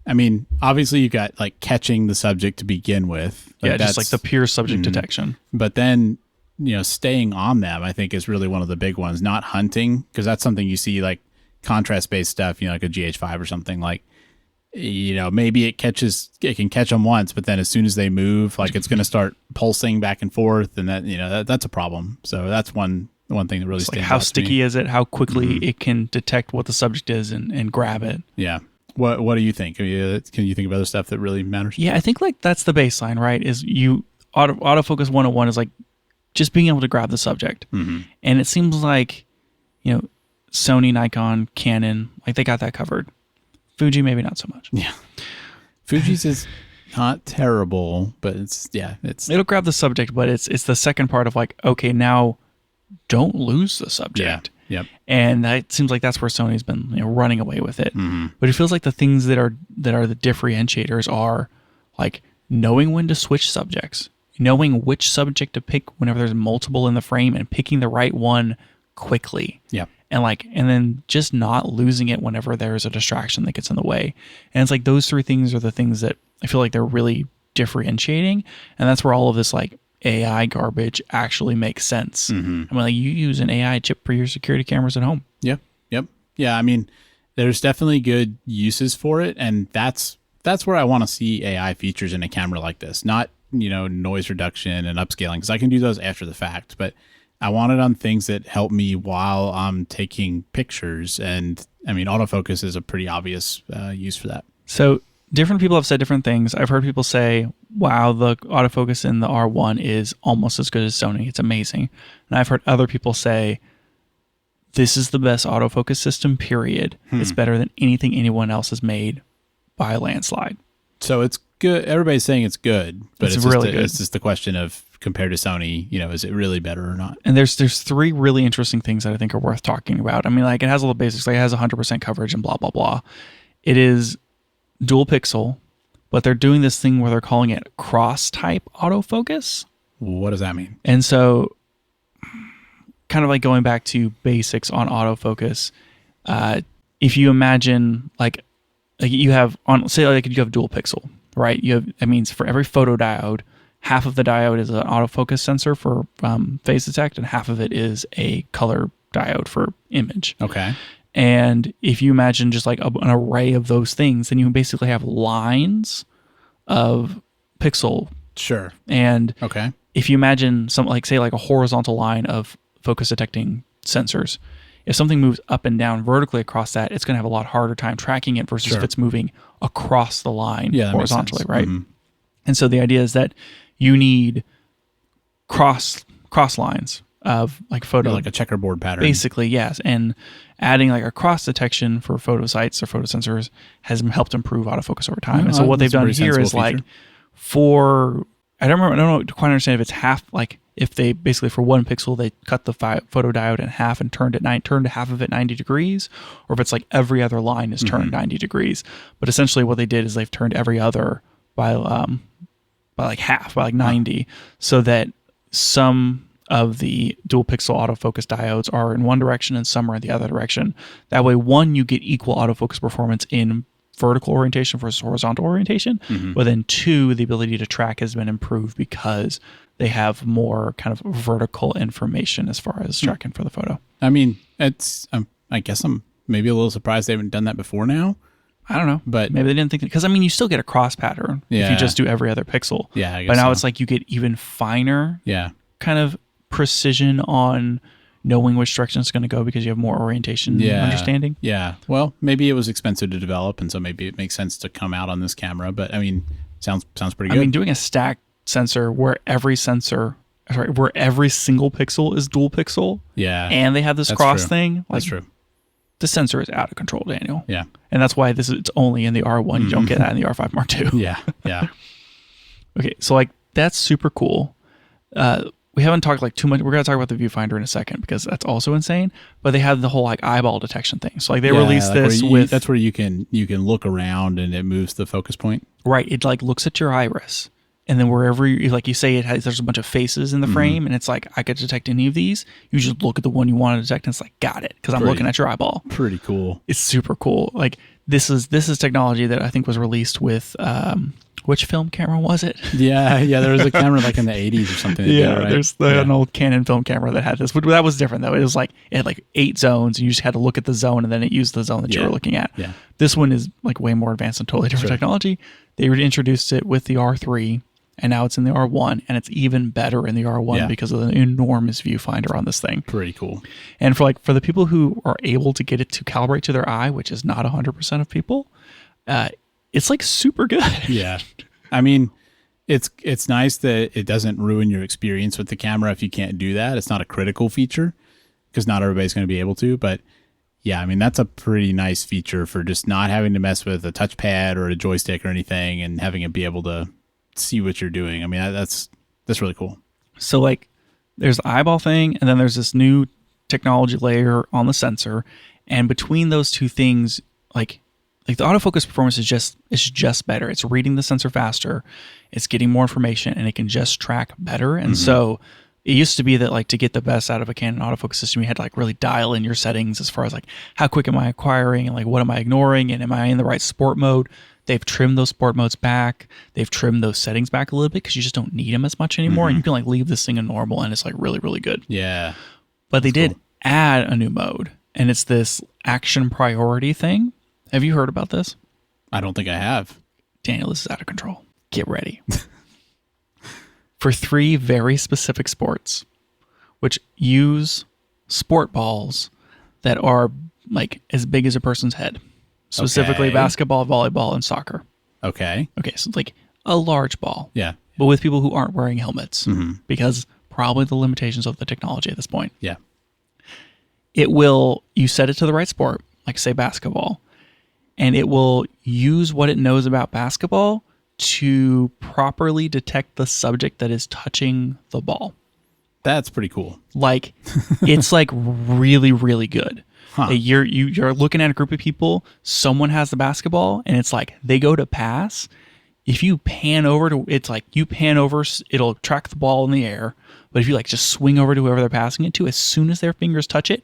I mean, obviously you've got like catching the subject to begin with. Like yeah, just like the pure subject detection. But then, you know, staying on them, I think is really one of the big ones, not hunting, because that's something you see like contrast-based stuff, you know, like a GH5 or something like, you know, maybe it can catch them once, but then as soon as they move, like it's going to start pulsing back and forth, and that, you know, that's a problem. So that's one thing that really stands out. How sticky is it? How quickly it can detect what the subject is and grab it? Yeah. What do you think? Can you think of other stuff that really matters? Yeah, I think like that's the baseline, right? Is autofocus 101 is like just being able to grab the subject, and it seems like, you know, Sony, Nikon, Canon, like they got that covered. Fuji, maybe not so much. Yeah. Fuji's is not terrible, but it'll grab the subject, but it's the second part of like, okay, now don't lose the subject. Yeah. Yep. And that seems like that's where Sony's been, you know, running away with it. But it feels like the things that are the differentiators are like knowing when to switch subjects, knowing which subject to pick whenever there's multiple in the frame, and picking the right one quickly. Yeah. And then just not losing it whenever there's a distraction that gets in the way. And it's like those three things are the things that I feel like they're really differentiating, and that's where all of this like AI garbage actually makes sense. I mean, like you use an AI chip for your security cameras at home. Yep. Yeah, I mean, there's definitely good uses for it, and that's where I want to see AI features in a camera like this. Not, noise reduction and upscaling, because I can do those after the fact, but I want it on things that help me while I'm taking pictures. And I mean, autofocus is a pretty obvious use for that. So different people have said different things. I've heard people say, wow, the autofocus in the R1 is almost as good as Sony. It's amazing. And I've heard other people say, this is the best autofocus system, period. It's better than anything anyone else has made by a landslide. So it's good. Everybody's saying it's good, but it's really good. It's just the question of, compared to Sony, is it really better or not? And there's three really interesting things that I think are worth talking about. I mean, like it has all the basics. Like it has 100% coverage and blah, blah, blah. It is dual pixel, but they're doing this thing where they're calling it cross-type autofocus. What does that mean? And so kind of like going back to basics on autofocus, if you imagine like you have on, say like you have dual pixel, right? That means for every photodiode, half of the diode is an autofocus sensor for phase detect, and half of it is a color diode for image. Okay. And if you imagine just like an array of those things, then you basically have lines of pixel. Sure. And okay. If you imagine something like, say, like a horizontal line of focus detecting sensors, if something moves up and down vertically across that, it's going to have a lot harder time tracking it versus if it's moving across the line horizontally, right? And so the idea is that you need cross lines of like photo, like a checkerboard pattern. Basically, yes. And adding like a cross detection for photo sites or photo sensors has helped improve autofocus over time. And so what they've done here is like I don't quite understand if it's half, like if they basically for one pixel, they cut the photodiode in half and turned half of it 90 degrees, or if it's like every other line is turned 90 degrees. But essentially what they did is they've turned every other by like half, by like 90, so that some of the dual pixel autofocus diodes are in one direction and some are in the other direction. That way, one, you get equal autofocus performance in vertical orientation versus horizontal orientation, but then two, the ability to track has been improved because they have more kind of vertical information as far as tracking for the photo. I mean, I guess I'm maybe a little surprised they haven't done that before now. I don't know, but maybe they didn't think, because I mean, you still get a cross pattern if you just do every other pixel. Yeah, I guess but now it's like you get even finer kind of precision on knowing which direction it's going to go because you have more orientation understanding. Yeah. Well, maybe it was expensive to develop, and so maybe it makes sense to come out on this camera. But I mean, sounds pretty good. I mean, doing a stacked sensor where every single pixel is dual pixel. Yeah. And they have this cross thing. Like, that's true. The sensor is out of control, Daniel. Yeah. And that's why it's only in the R1. You don't get that in the R5 Mark II. Yeah. Okay. So like that's super cool. We haven't talked like too much. We're going to talk about the viewfinder in a second because that's also insane. But they have the whole like eyeball detection thing. So like they released like this that's where you can look around and it moves the focus point. Right. It like looks at your iris. And then wherever you, like you say, there's a bunch of faces in the frame, and it's like, I could detect any of these. You just look at the one you want to detect, and it's like, got it, because I'm looking at your eyeball. Pretty cool. It's super cool. Like this is technology that I think was released with which film camera was it? Yeah. There was a camera like in the 80s or something. There's an old Canon film camera that had this. But that was different though. It was like it had like 8 zones, and you just had to look at the zone, and then it used the zone that you were looking at. Yeah. This one is like way more advanced and totally different technology. They introduced it with the R3. And now it's in the R1, and it's even better in the R1 because of the enormous viewfinder on this thing. Pretty cool. And for the people who are able to get it to calibrate to their eye, which is not 100% of people, it's like super good. Yeah. I mean, it's nice that it doesn't ruin your experience with the camera if you can't do that. It's not a critical feature because not everybody's going to be able to. But yeah, I mean, that's a pretty nice feature for just not having to mess with a touchpad or a joystick or anything, and having it be able to see what you're doing. I mean, that's really cool. So like there's the eyeball thing, and then there's this new technology layer on the sensor, and between those two things, like the autofocus performance is just better. It's reading the sensor faster, it's getting more information, and it can just track better. And so it used to be that like to get the best out of a Canon autofocus system, you had to like really dial in your settings as far as like how quick am I acquiring, and like what am I ignoring, and am I in the right sport mode. They've trimmed those sport modes back. They've trimmed those settings back a little bit because you just don't need them as much anymore. And you can like leave this thing in normal and it's like really, really good. Yeah. But they did add a new mode, and it's this action priority thing. Have you heard about this? I don't think I have. Daniel, this is out of control. Get ready. For 3 very specific sports, which use sport balls that are like as big as a person's head. Specifically basketball, volleyball, and soccer. Okay. Okay, so like a large ball. Yeah. But with people who aren't wearing helmets because probably the limitations of the technology at this point. Yeah. It will, you set it to the right sport, like say basketball, and it will use what it knows about basketball to properly detect the subject that is touching the ball. That's pretty cool. Like, it's like really, really good. Huh. You're looking at a group of people, someone has the basketball, and it's like they go to pass. If you pan over to, it's like you pan over, it'll track the ball in the air. But if you like just swing over to whoever they're passing it to, as soon as their fingers touch it,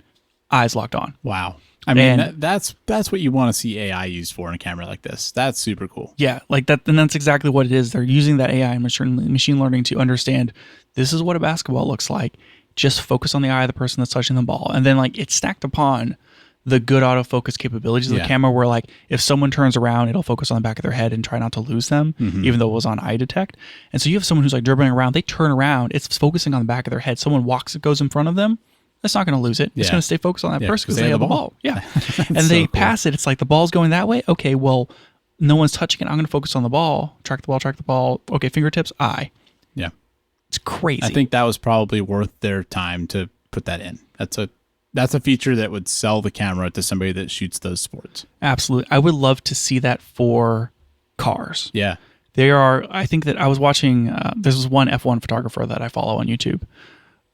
eyes locked on. Wow. I mean, that's what you want to see AI used for in a camera like this. That's super cool. Yeah, like that, and that's exactly what it is. They're using that AI and machine learning to understand this is what a basketball looks like. Just focus on the eye of the person that's touching the ball. And then like it's stacked upon the good autofocus capabilities of the camera where like if someone turns around, it'll focus on the back of their head and try not to lose them, even though it was on eye detect. And so you have someone who's like dribbling around, they turn around, it's focusing on the back of their head. Someone goes in front of them, that's not going to lose it. It's going to stay focused on that person because they have the ball. Yeah. And they pass it. It's like the ball's going that way. Okay, well, no one's touching it. I'm going to focus on the ball. Track the ball. Okay, fingertips, eye. Yeah. It's crazy. I think that was probably worth their time to put that in. That's a feature that would sell the camera to somebody that shoots those sports. Absolutely. I would love to see that for cars. Yeah. I think that I was watching, there's this one F1 photographer that I follow on YouTube.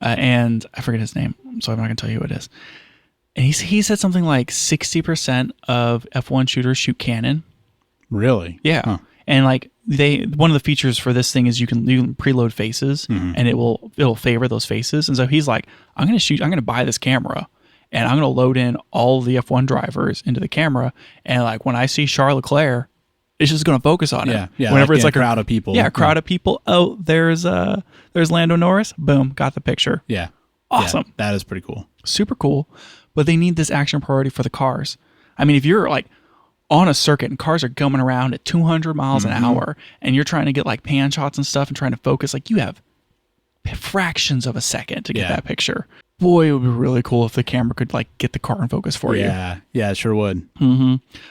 And I forget his name, so I'm not going to tell you who it is. And he said something like 60% of F1 shooters shoot Canon. Really? Yeah. Huh. And like one of the features for this thing is you can preload faces, and it'll favor those faces. And so he's like, I'm going to buy this camera, and I'm going to load in all the F1 drivers into the camera, and like when I see Charles Leclerc, it's just going to focus on him. Yeah. Whenever it's like a crowd of people. Yeah, a crowd of people. Oh, there's Lando Norris. Boom, got the picture. Yeah. Awesome. Yeah, that is pretty cool. Super cool. But they need this action priority for the cars. I mean, if you're like on a circuit and cars are coming around at 200 miles an hour and you're trying to get like pan shots and stuff and trying to focus, like you have fractions of a second to get that picture. Boy, it would be really cool if the camera could like get the car in focus for you. Yeah, it sure would.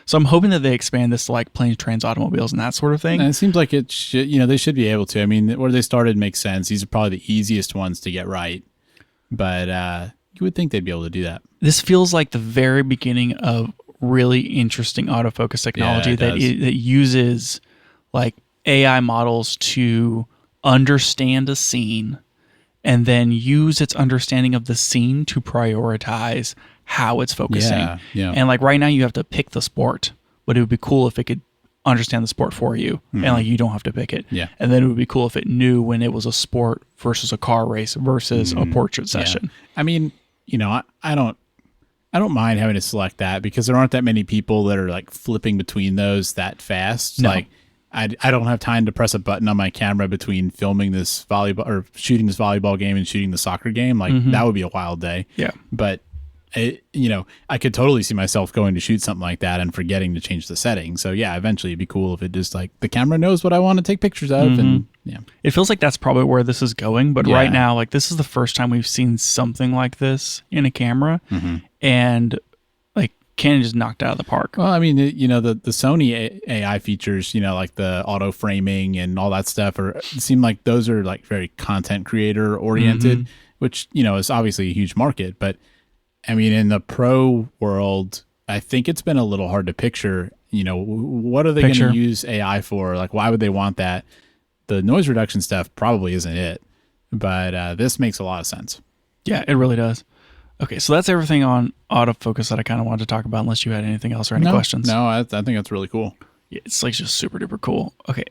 So I'm hoping that they expand this to like planes, trains, automobiles, and that sort of thing. And it seems like it should, they should be able to. I mean, where they started makes sense. These are probably the easiest ones to get right. But you would think they'd be able to do that. This feels like the very beginning of really interesting autofocus technology that uses like AI models to understand a scene and then use its understanding of the scene to prioritize how it's focusing. Yeah. And like right now you have to pick the sport, but it would be cool if it could understand the sport for you and like you don't have to pick it. Yeah. And then it would be cool if it knew when it was a sport versus a car race versus a portrait session. I mean, I don't mind having to select that because there aren't that many people that are like flipping between those that fast. No. Like I don't have time to press a button on my camera between filming this volleyball or shooting this volleyball game and shooting the soccer game. Like that would be a wild day. Yeah. But I could totally see myself going to shoot something like that and forgetting to change the settings. So yeah, eventually it'd be cool if it just like the camera knows what I want to take pictures of. And yeah, it feels like that's probably where this is going. But right now, like this is the first time we've seen something like this in a camera, and like Canon just knocked it out of the park. Well, I mean, the Sony AI features, like the auto framing and all that stuff, it seem like those are like very content creator oriented, which is obviously a huge market, but. I mean, in the pro world, I think it's been a little hard to picture, what are they going to use AI for? Like, why would they want that? The noise reduction stuff probably isn't it, but this makes a lot of sense. Yeah, it really does. Okay, so that's everything on autofocus that I kind of wanted to talk about, unless you had anything else or any questions. No, I think that's really cool. Yeah, it's like just super duper cool. Okay,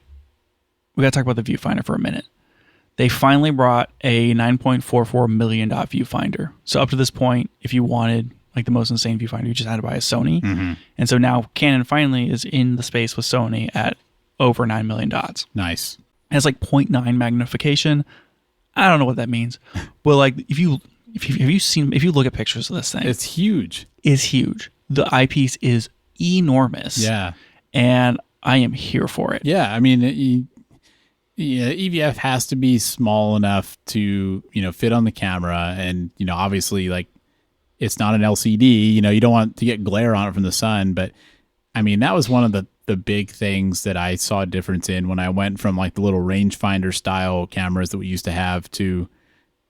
we got to talk about the viewfinder for a minute. They finally brought a $9.44 million viewfinder. So up to this point, if you wanted like the most insane viewfinder you just had to buy a Sony. Mm-hmm. And so now Canon finally is in the space with Sony at over 9 million dots. Nice. It has like 0.9 magnification. I don't know what that means, but like if you look at pictures of this thing, it's huge. It's huge. The eyepiece is enormous. Yeah. And I am here for it. Yeah. I mean, EVF has to be small enough to, fit on the camera. And, obviously like it's not an LCD, you don't want to get glare on it from the sun. But I mean, that was one of the big things that I saw a difference in when I went from like the little rangefinder style cameras that we used to have to,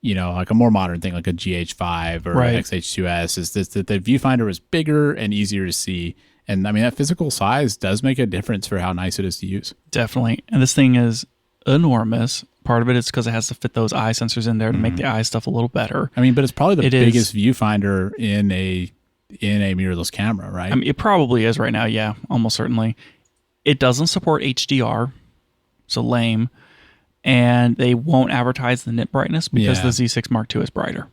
like a more modern thing, like a GH5 or XH2S, is this, that the viewfinder was bigger and easier to see. And I mean, that physical size does make a difference for how nice it is to use. Definitely. And this thing is enormous. Part of it is because it has to fit those eye sensors in there to make the eye stuff a little better. I mean, but it's probably the biggest viewfinder in a mirrorless camera, right? I mean, it probably is right now. Yeah, almost certainly. It doesn't support HDR, so lame. And they won't advertise the nit brightness because the Z6 Mark II is brighter.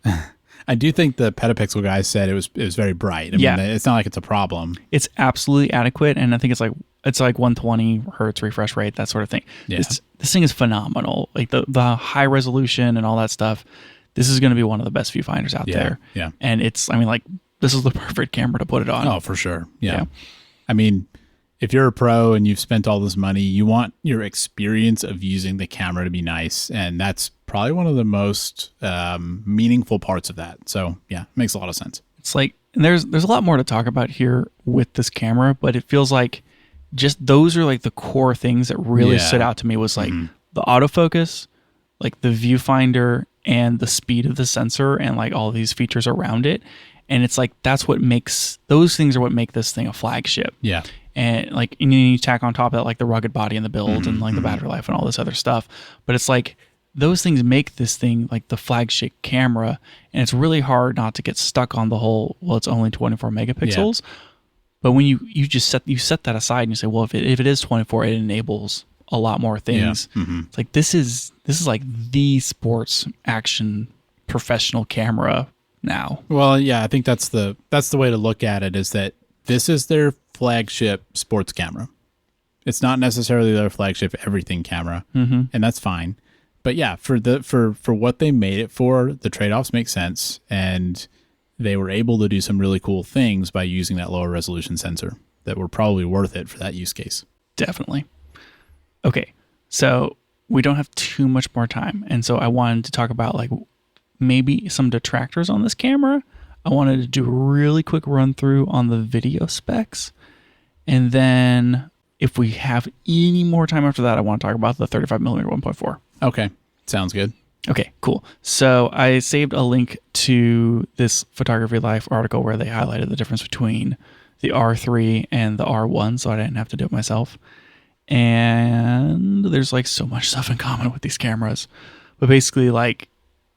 I do think the petapixel guys said it was very bright. I mean, it's not like it's a problem. It's absolutely adequate, and I think it's like 120 hertz refresh rate, that sort of thing. Yeah. This thing is phenomenal. Like the high resolution and all that stuff. This is going to be one of the best viewfinders out there. Yeah. And this is the perfect camera to put it on. Oh, for sure. Yeah. I mean, if you're a pro and you've spent all this money, you want your experience of using the camera to be nice. And that's probably one of the most meaningful parts of that. So yeah, it makes a lot of sense. It's like, and there's a lot more to talk about here with this camera, but it feels like just those are like the core things that really stood out to me was like the autofocus, like the viewfinder and the speed of the sensor and like all these features around it. And it's like, those things are what make this thing a flagship. Yeah. And like, and you tack on top of that, like the rugged body and the build and like the battery life and all this other stuff. But it's like, those things make this thing like the flagship camera. And it's really hard not to get stuck on the whole, well, it's only 24 megapixels. Yeah. But when you set that aside and you say, well, if it is 24, it enables a lot more things. Yeah. It's like, this is like the sports action professional camera now. Well, yeah, I think that's the way to look at it, is that this is their flagship sports camera. It's not necessarily their flagship everything camera, and that's fine. But yeah, for what they made it for, the trade-offs make sense, and they were able to do some really cool things by using that lower resolution sensor that were probably worth it for that use case. Definitely. Okay, so we don't have too much more time, and so I wanted to talk about like maybe some detractors on this camera. I wanted to do a really quick run through on the video specs, and then if we have any more time after that, I want to talk about the 35mm 1.4. Okay, sounds good. Okay, cool. So I saved a link to this Photography Life article where they highlighted the difference between the R3 and the R1, so I didn't have to do it myself. And there's like so much stuff in common with these cameras, but basically like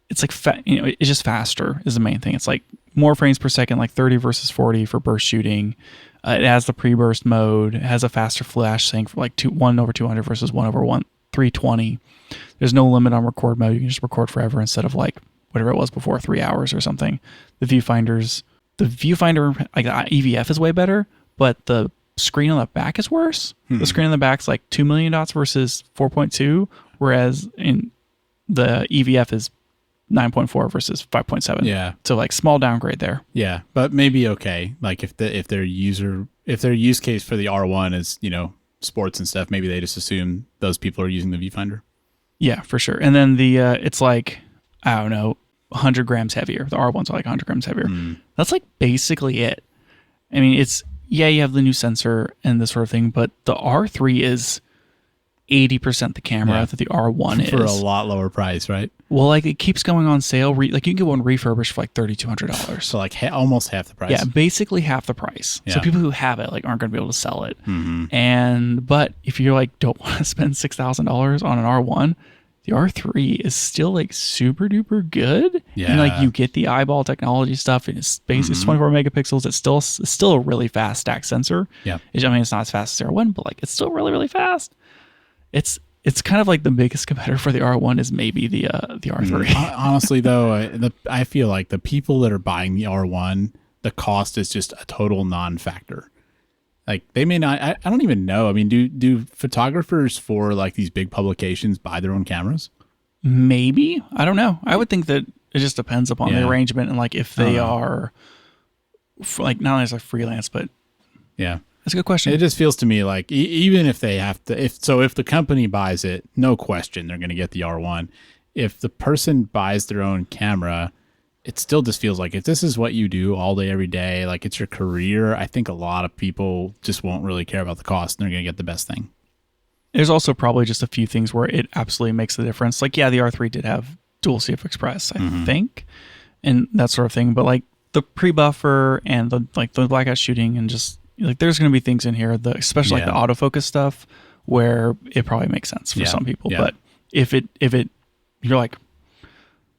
it's like it's just faster is the main thing. It's like more frames per second, like 30 versus 40 for burst shooting. It has the pre-burst mode. It has a faster flash sync for like 1/200 versus 1/320. There's no limit on record mode. You can just record forever instead of like whatever it was before, 3 hours or something. The viewfinder, like the EVF is way better, but the screen on the back is worse. The screen on the back's like 2 million dots versus 4.2, whereas in the EVF is 9.4 versus 5.7. Yeah. So like small downgrade there. Yeah, but maybe okay. Like if their use case for the R1 is, sports and stuff, maybe they just assume those people are using the viewfinder. Yeah, for sure. And then the it's like, I don't know, 100 grams heavier. The R1's like 100 grams heavier. That's like basically it. I mean, you have the new sensor and this sort of thing, but the R3 is 80% the camera that the R1 is. For a lot lower price, right? Well, like it keeps going on sale. Like you can get one refurbished for like $3,200. So like almost half the price. Yeah, basically half the price. Yeah. So people who have it like aren't going to be able to sell it. But if you're like don't want to spend $6,000 on an R1, the R3 is still like super duper good. Yeah. And like you get the eyeball technology stuff, and it's basically it's 24 megapixels. It's still a really fast stack sensor. Yeah. I mean, it's not as fast as the R1, but like it's still really, really fast. It's kind of like the biggest competitor for the R1 is maybe the R3. Honestly, though, I feel like the people that are buying the R1 the cost is just a total non-factor. Like they may not, I don't even know. I mean, do photographers for like these big publications buy their own cameras? Maybe. I don't know. I would think that it just depends upon the arrangement and like if they are like not only as a freelance, but yeah, that's a good question. It just feels to me like even if they have to, if the company buys it, no question they're going to get the R1. If the person buys their own camera, it still just feels like if this is what you do all day, every day, like it's your career, I think a lot of people just won't really care about the cost and they're going to get the best thing. There's also probably just a few things where it absolutely makes the difference. Like, yeah, the R3 did have dual CF Express, I think, and that sort of thing. But like the pre-buffer and the blackout shooting and just like there's going to be things in here, especially like the autofocus stuff, where it probably makes sense for some people. Yeah. But if it you're like,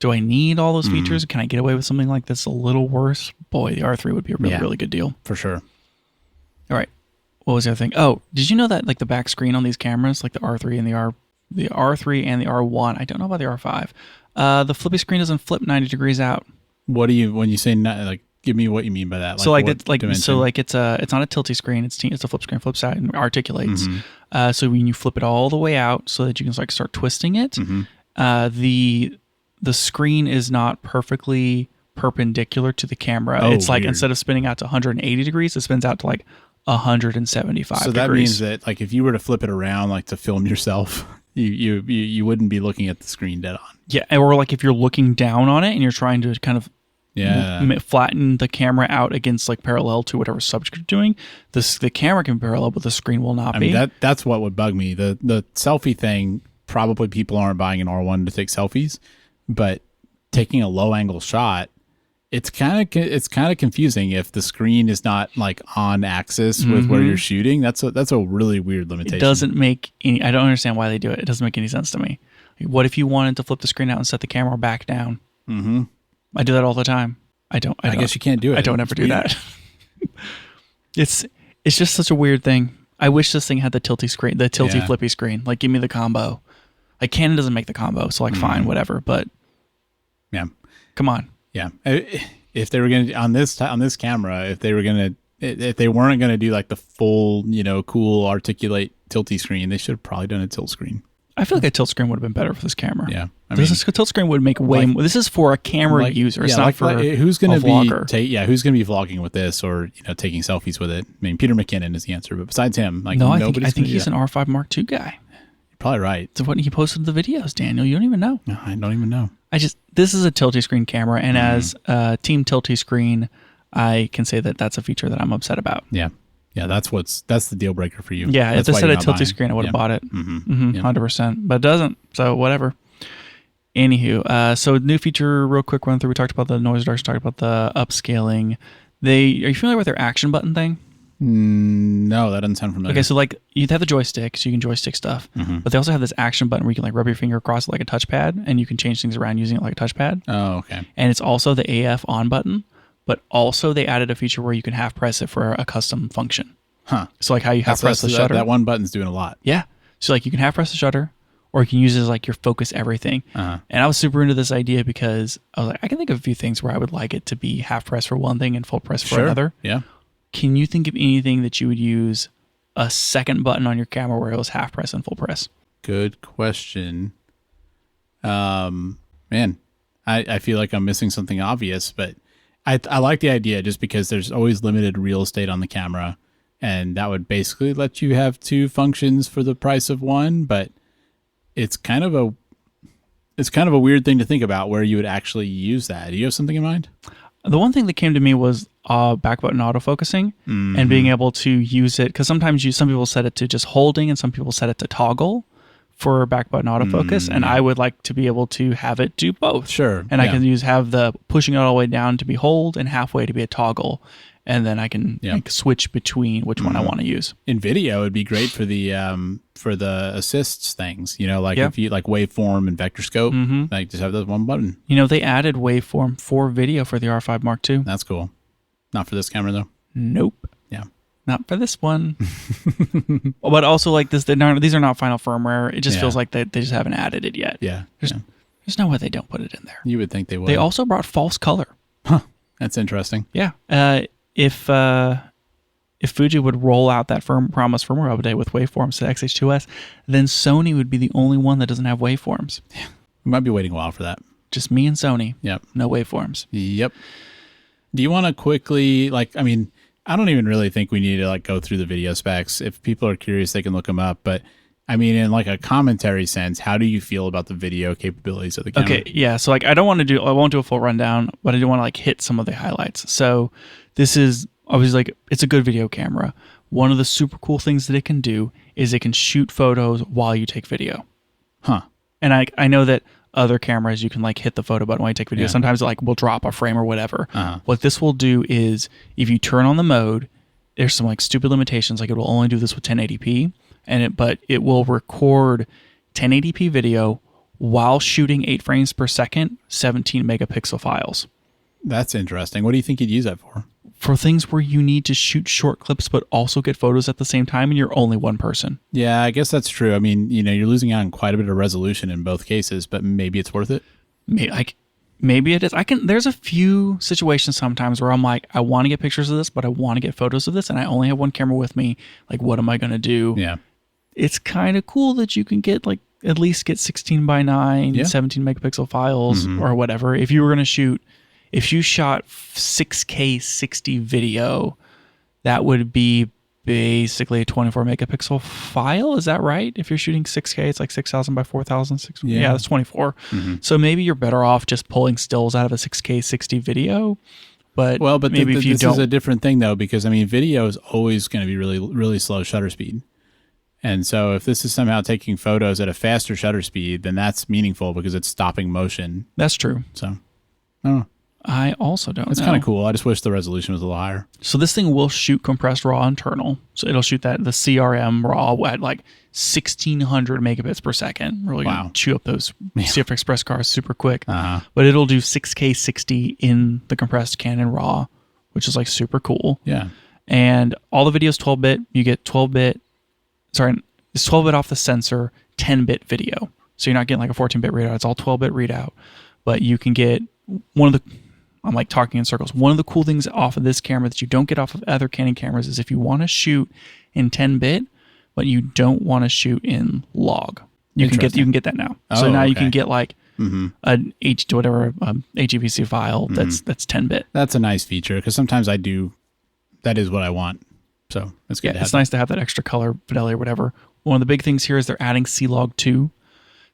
do I need all those features? Can I get away with something like this a little worse? Boy, the R3 would be a really good deal. For sure. All right. What was the other thing? Oh, did you know that like the back screen on these cameras, like the R3 and the R3 and the R1, I don't know about the R5, the flippy screen doesn't flip 90 degrees out. What do you, when you say like, give me what you mean by that? So like it's not a tilty screen. It's a flip screen, flips out and articulates. So when you flip it all the way out so that you can like start twisting it, the screen is not perfectly perpendicular to the camera. Oh, it's like weird. Instead of spinning out to 180 degrees, it spins out to like 175 so degrees. That means that like if you were to flip it around like to film yourself, you wouldn't be looking at the screen dead on. Yeah, or like if you're looking down on it and you're trying to kind of flatten the camera out against like parallel to whatever subject you're doing, the camera can be parallel, but the screen will not be. Mean, that's what would bug me. The selfie thing, probably people aren't buying an R1 to take selfies, but taking a low angle shot, it's kind of confusing if the screen is not like on axis with where you're shooting. That's a really weird limitation. It doesn't make any. I don't understand why they do it. It doesn't make any sense to me. Like, what if you wanted to flip the screen out and set the camera back down? I do that all the time. I guess you can't do it. I don't ever do that. It's just such a weird thing. I wish this thing had the tilty screen, the tilty flippy screen. Like, give me the combo. Like, Canon doesn't make the combo, so like, fine, whatever. But yeah, come on. Yeah, if they were gonna on this camera, if they weren't gonna do like the full, cool articulate tilty screen, they should have probably done a tilt screen. I feel like a tilt screen would have been better for this camera. Yeah, this tilt screen would make way more. This is for a camera user. It's not for who's going to be vlogger. Who's going to be vlogging with this or taking selfies with it? I mean, Peter McKinnon is the answer, but besides him, like no, I think he's an R5 Mark II guy. You're probably right. It's what he posted the videos, Daniel. You don't even know. No, I don't even know. This is a tilty screen camera, and as Team Tilty Screen, I can say that that's a feature that I'm upset about. Yeah. Yeah, that's the deal breaker for you. Yeah, that's if they said a tilty screen, I would have bought it. 100%. But it doesn't, so whatever. Anywho, so new feature, real quick run through. We talked about the noise reduction, talked about the upscaling. Are you familiar with their action button thing? No, that doesn't sound familiar. Okay, so like you'd have the joystick, so you can joystick stuff. But they also have this action button where you can like rub your finger across it like a touchpad, and you can change things around using it like a touchpad. Oh, okay. And it's also the AF on button. But also they added a feature where you can half press it for a custom function. Huh. So like how you half press the shutter. That one button's doing a lot. Yeah. So like you can half press the shutter or you can use it as like your focus everything. And I was super into this idea because I was like, I can think of a few things where I would like it to be half press for one thing and full press for another. Yeah. Can you think of anything that you would use a second button on your camera where it was half press and full press? Good question. Man, I feel like I'm missing something obvious, but I like the idea just because there's always limited real estate on the camera, and that would basically let you have two functions for the price of one. But it's kind of a weird thing to think about where you would actually use that. Do you have something in mind? The one thing that came to me was back button autofocusing and being able to use it because sometimes some people set it to just holding and some people set it to toggle for back button autofocus, and I would like to be able to have it do both. Sure. And I can have the pushing it all the way down to be hold and halfway to be a toggle, and then I can like, switch between which one I want to use. In video, it'd be great for the assists things. Like if you like waveform and vector scope, like just have those one button. They added waveform for video for the R5 Mark II. That's cool. Not for this camera though. Nope. Yeah. Not for this one. But also like this, these are not final firmware. It just feels like they just haven't added it yet. Yeah. There's no way they don't put it in there. You would think they would. They also brought false color. Huh. That's interesting. Yeah. If Fuji would roll out that promise firmware update with waveforms to XH2S, then Sony would be the only one that doesn't have waveforms. We might be waiting a while for that. Just me and Sony. Yep. No waveforms. Yep. Do you want to quickly, I don't even really think we need to go through the video specs. If people are curious, they can look them up. But in a commentary sense, how do you feel about the video capabilities of the camera? Okay, yeah. So I won't do a full rundown, but I do want to hit some of the highlights. So this is obviously it's a good video camera. One of the super cool things that it can do is it can shoot photos while you take video. Huh. And I know that other cameras you can hit the photo button while you take video. Yeah. Sometimes it will drop a frame or whatever. Uh-huh. What this will do is if you turn on the mode, there's some stupid limitations. It will only do this with 1080p, but it will record 1080p video while shooting 8 frames per second, 17 megapixel files. That's interesting. What do you think you'd use that for? For things where you need to shoot short clips but also get photos at the same time and you're only one person. Yeah, I guess that's true. You're losing out on quite a bit of resolution in both cases, but maybe it's worth it. Maybe it is. There's a few situations sometimes where I'm I want to get pictures of this, but I want to get photos of this, and I only have one camera with me. What am I going to do? Yeah. It's kind of cool that you can get at least get 16:9, 17 megapixel files or whatever. If you were going to shoot, if you shot 6K 60 video, that would be basically a 24 megapixel file. Is that right? If you're shooting 6K, it's 6,000 by 4,000. Yeah, that's 24. Mm-hmm. So maybe you're better off just pulling stills out of a 6K 60 video. But maybe if you this don't, is a different thing though, because video is always going to be really, really slow shutter speed. And so if this is somehow taking photos at a faster shutter speed, then that's meaningful because it's stopping motion. That's true. So I don't know. I also don't know. It's kind of cool. I just wish the resolution was a little higher. So this thing will shoot compressed RAW internal. So it'll shoot the CRM RAW at 1,600 megabits per second. Really gonna chew up those CF Express cars super quick. Uh-huh. But it'll do 6K 60 in the compressed Canon RAW, which is super cool. Yeah. And all the video's 12-bit. You get 12-bit. Sorry, it's 12-bit off the sensor, 10-bit video. So you're not getting a 14-bit readout. It's all 12-bit readout. But you can get one of the... I'm talking in circles. One of the cool things off of this camera that you don't get off of other Canon cameras is if you want to shoot in 10-bit, but you don't want to shoot in log. You can get that now. So now you can get an HEVC file that's 10-bit. That's a nice feature because sometimes that is what I want. So it's good. Yeah, it's nice to have that extra color fidelity or whatever. One of the big things here is they're adding C-Log 2.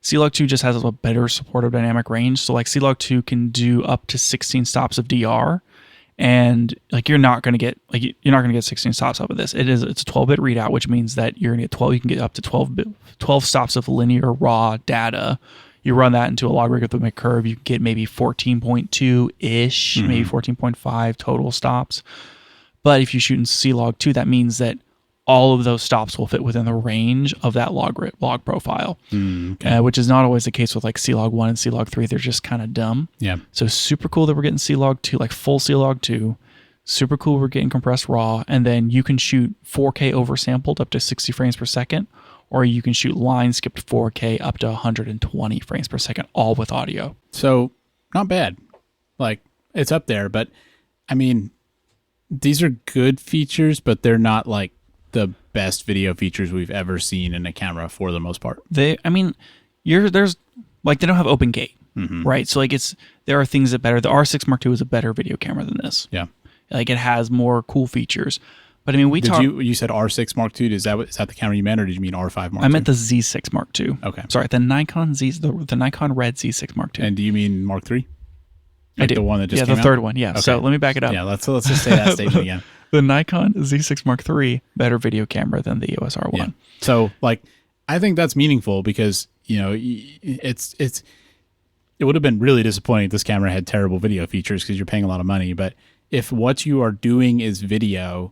C-Log 2 just has a better supportive dynamic range. So C-Log 2 can do up to 16 stops of DR, and you're not going to get 16 stops out of this. It's a 12-bit readout, which means that you're going to get 12. You can get up to 12 stops of linear raw data. You run that into a logarithmic curve, you get maybe 14.2 ish, maybe 14.5 total stops. But if you shoot in C-Log 2, that means that all of those stops will fit within the range of that log profile, which is not always the case with C-Log 1 and C-Log 3. They're just kind of dumb. Yeah. So super cool that we're getting C-Log 2, full C-Log 2. Super cool we're getting compressed RAW. And then you can shoot 4K oversampled up to 60 frames per second, or you can shoot line skipped 4K up to 120 frames per second, all with audio. So not bad. It's up there, but these are good features, but they're not the best video features we've ever seen in a camera for the most part. They don't have open gate, right? So there are things that better. The R6 Mark II is a better video camera than this. Yeah. It has more cool features. But you said R6 Mark II, is that the camera you meant, or did you mean R5 Mark II? I meant the Z6 Mark II. Okay. Sorry, the Nikon Red Z6 Mark II. And do you mean Mark III? I do. The one that just came the out? third one. Yeah. Okay. So let me back it up. Yeah, let's just say that statement again. The Nikon Z6 Mark III, better video camera than the EOS R1. Yeah. So I think that's meaningful because it would have been really disappointing if this camera had terrible video features because you're paying a lot of money. But if what you are doing is video,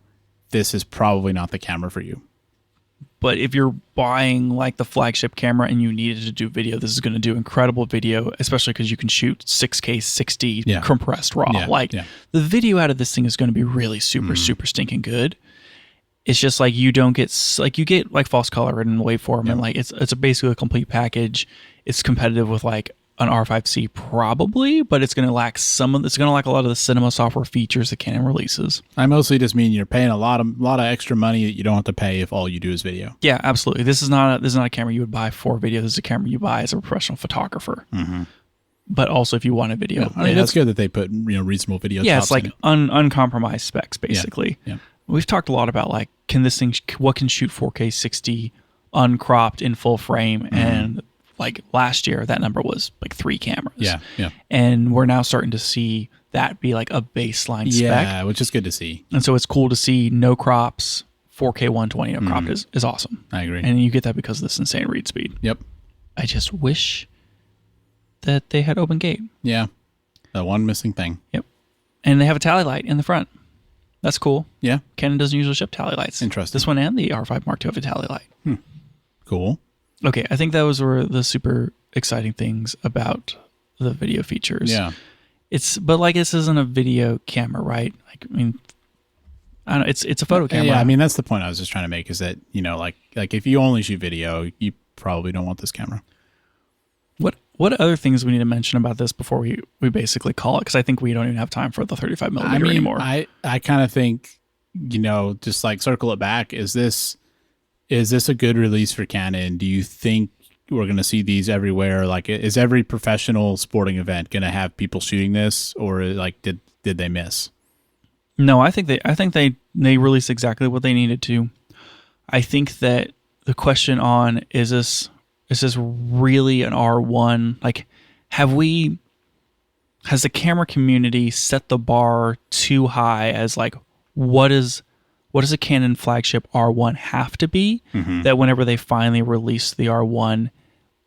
this is probably not the camera for you. But if you're buying the flagship camera and you needed to do video, this is going to do incredible video, especially because you can shoot 6K 60 compressed RAW. The video out of this thing is going to be really super, super stinking good. It's just you don't get you get false color and waveform, and it's basically a complete package. It's competitive with an R5C probably, but it's going to lack it's going to lack a lot of the cinema software features that Canon releases. I mostly just mean you're paying a lot of extra money that you don't have to pay if all you do is video. Yeah, absolutely. This is not a camera you would buy for video. This is a camera you buy as a professional photographer. Mm-hmm. But also if you want a video. Yeah, I mean, that's good that they put reasonable video. Yeah, it's like uncompromised specs basically. Yeah. We've talked a lot about like what can shoot 4K 60 uncropped in full frame, and like last year that number was like 3 cameras. Yeah. And we're now starting to see that be like a baseline spec. Yeah, which is good to see. And so it's cool to see no crops, 4K 120 no cropped is awesome. I agree. And you get that because of this insane read speed. Yep. I just wish that they had open gate. Yeah. The one missing thing. Yep. And they have a tally light in the front. That's cool. Yeah. Canon doesn't usually ship tally lights. Interesting. This one and the R5 Mark II have a tally light. Cool. Okay, I think those were the super exciting things about the video features. Yeah. But like this isn't a video camera, right? Like I mean, I don't know. It's a photo camera. Yeah, I mean that's the point I was just trying to make is that like if you only shoot video, you probably don't want this camera. What other things we need to mention about this before we basically call it? Because I think we don't even have time for the 35 millimeter anymore. I kind of think just like circle it back. Is this a good release for Canon? Do you think we're going to see these everywhere? Like, is every professional sporting event going to have people shooting this, or like did they miss? No, I think they released exactly what they needed to. I think that the question on is this really an R1? Like, has the camera community set the bar too high as like what does a Canon flagship R1 have to be that whenever they finally released the R1,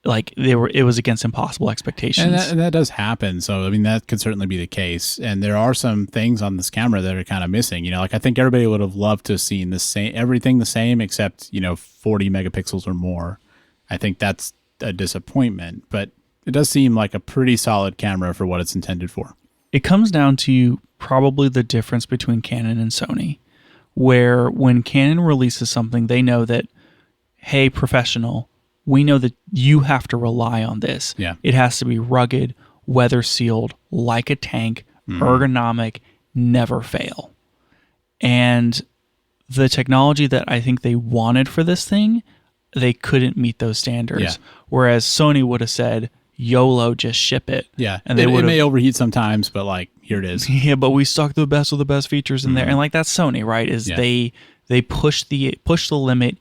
like it was against impossible expectations. And that does happen. So I mean that could certainly be the case. And there are some things on this camera that are kind of missing. Like I think everybody would have loved to have seen everything the same except 40 megapixels or more. I think that's a disappointment, but it does seem like a pretty solid camera for what it's intended for. It comes down to probably the difference between Canon and Sony, where when Canon releases something, they know that, hey, professional, we know that you have to rely on this. Yeah. It has to be rugged, weather sealed, like a tank, ergonomic, never fail. And the technology that I think they wanted for this thing, they couldn't meet those standards. Yeah. Whereas Sony would have said, YOLO, just ship it. Yeah. And it may overheat sometimes, but like, here it is. Yeah, but we stuck the best of the best features in there. And like that's Sony, right? They push the limit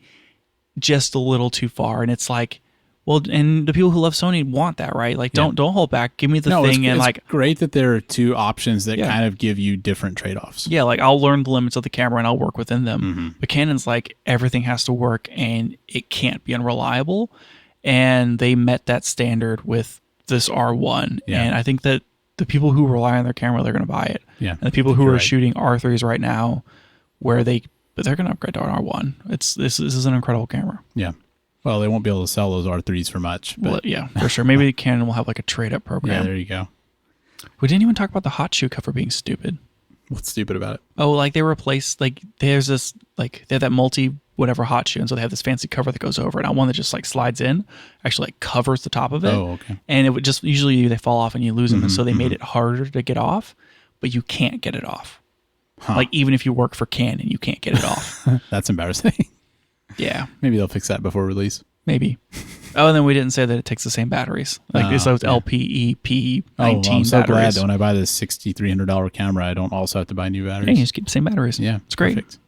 just a little too far. And it's like, well, and the people who love Sony want that, right? Like don't hold back. Give me the thing. It's great that there are two options that kind of give you different trade-offs. Yeah, like I'll learn the limits of the camera and I'll work within them. But Canon's like everything has to work and it can't be unreliable. And they met that standard with this R1. Yeah. And I think that the people who rely on their camera, they're going to buy it. Yeah. And the people who are shooting R3s right now, they're going to upgrade to an R1. This is an incredible camera. Yeah. Well, they won't be able to sell those R3s for much. But. Well, yeah, for sure. Maybe Canon will have like a trade-up program. Yeah, there you go. We didn't even talk about the hot shoe cover being stupid. What's stupid about it? Oh, like they replaced, like there's this, like they have that multi-whatever hot shoe, and so they have this fancy cover that goes over it. Not one that just like slides in, actually like covers the top of it. Oh, okay. And it would just, usually they fall off and you lose them, and so they made it harder to get off, but you can't get it off. Huh. Like even if you work for Canon, you can't get it off. That's embarrassing. Yeah. Maybe they'll fix that before release. Maybe. Oh, and then we didn't say that it takes the same batteries. Like those LPEP19 I'm so glad batteries. that when I buy this $6,300 camera, I don't also have to buy new Yeah, batteries. you just keep the same batteries. Yeah, it's great. Perfect.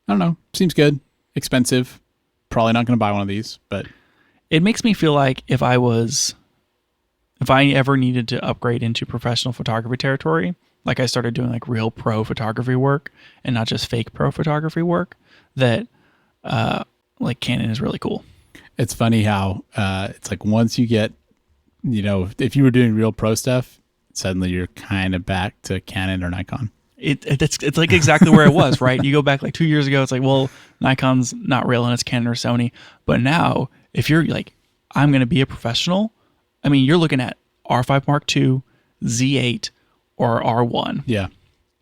I don't know. Seems good. Expensive. Probably not going to buy one of these, but it makes me feel like if I ever needed to upgrade into professional photography territory, like I started doing like real pro photography work and not just fake pro photography work, that like Canon is really cool. It's funny how it's like once you get, if you were doing real pro stuff, suddenly you're kind of back to Canon or Nikon. It's like exactly where it was, right? You go back like 2 years ago, it's like, well, Nikon's not real and it's Canon or Sony. But now, if you're like, I'm going to be a professional, I mean, you're looking at R5 Mark II, Z8, or R1. Yeah.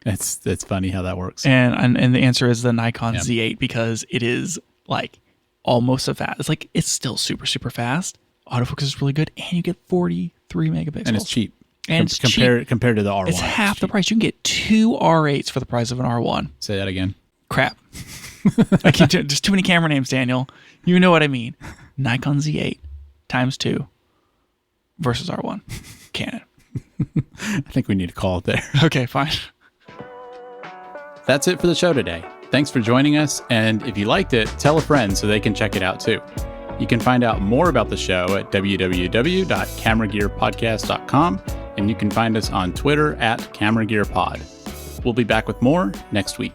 It's funny how that works. And the answer is the Nikon Z8 because it is like almost so fast. It's like, it's still super, super fast, autofocus is really good, and you get 43 megapixels. And it's cheap. And it's compared to the R1. It's half the price. You can get 2 R8s for the price of an R1. Say that again. Crap. There's too many camera names, Daniel. You know what I mean. Nikon Z8 times 2 versus R1. Canon. I think we need to call it there. Okay, fine. That's it for the show today. Thanks for joining us, and if you liked it, tell a friend so they can check it out too. You can find out more about the show at www.cameragearpodcast.com, and you can find us on Twitter @CameraGearPod. We'll be back with more next week.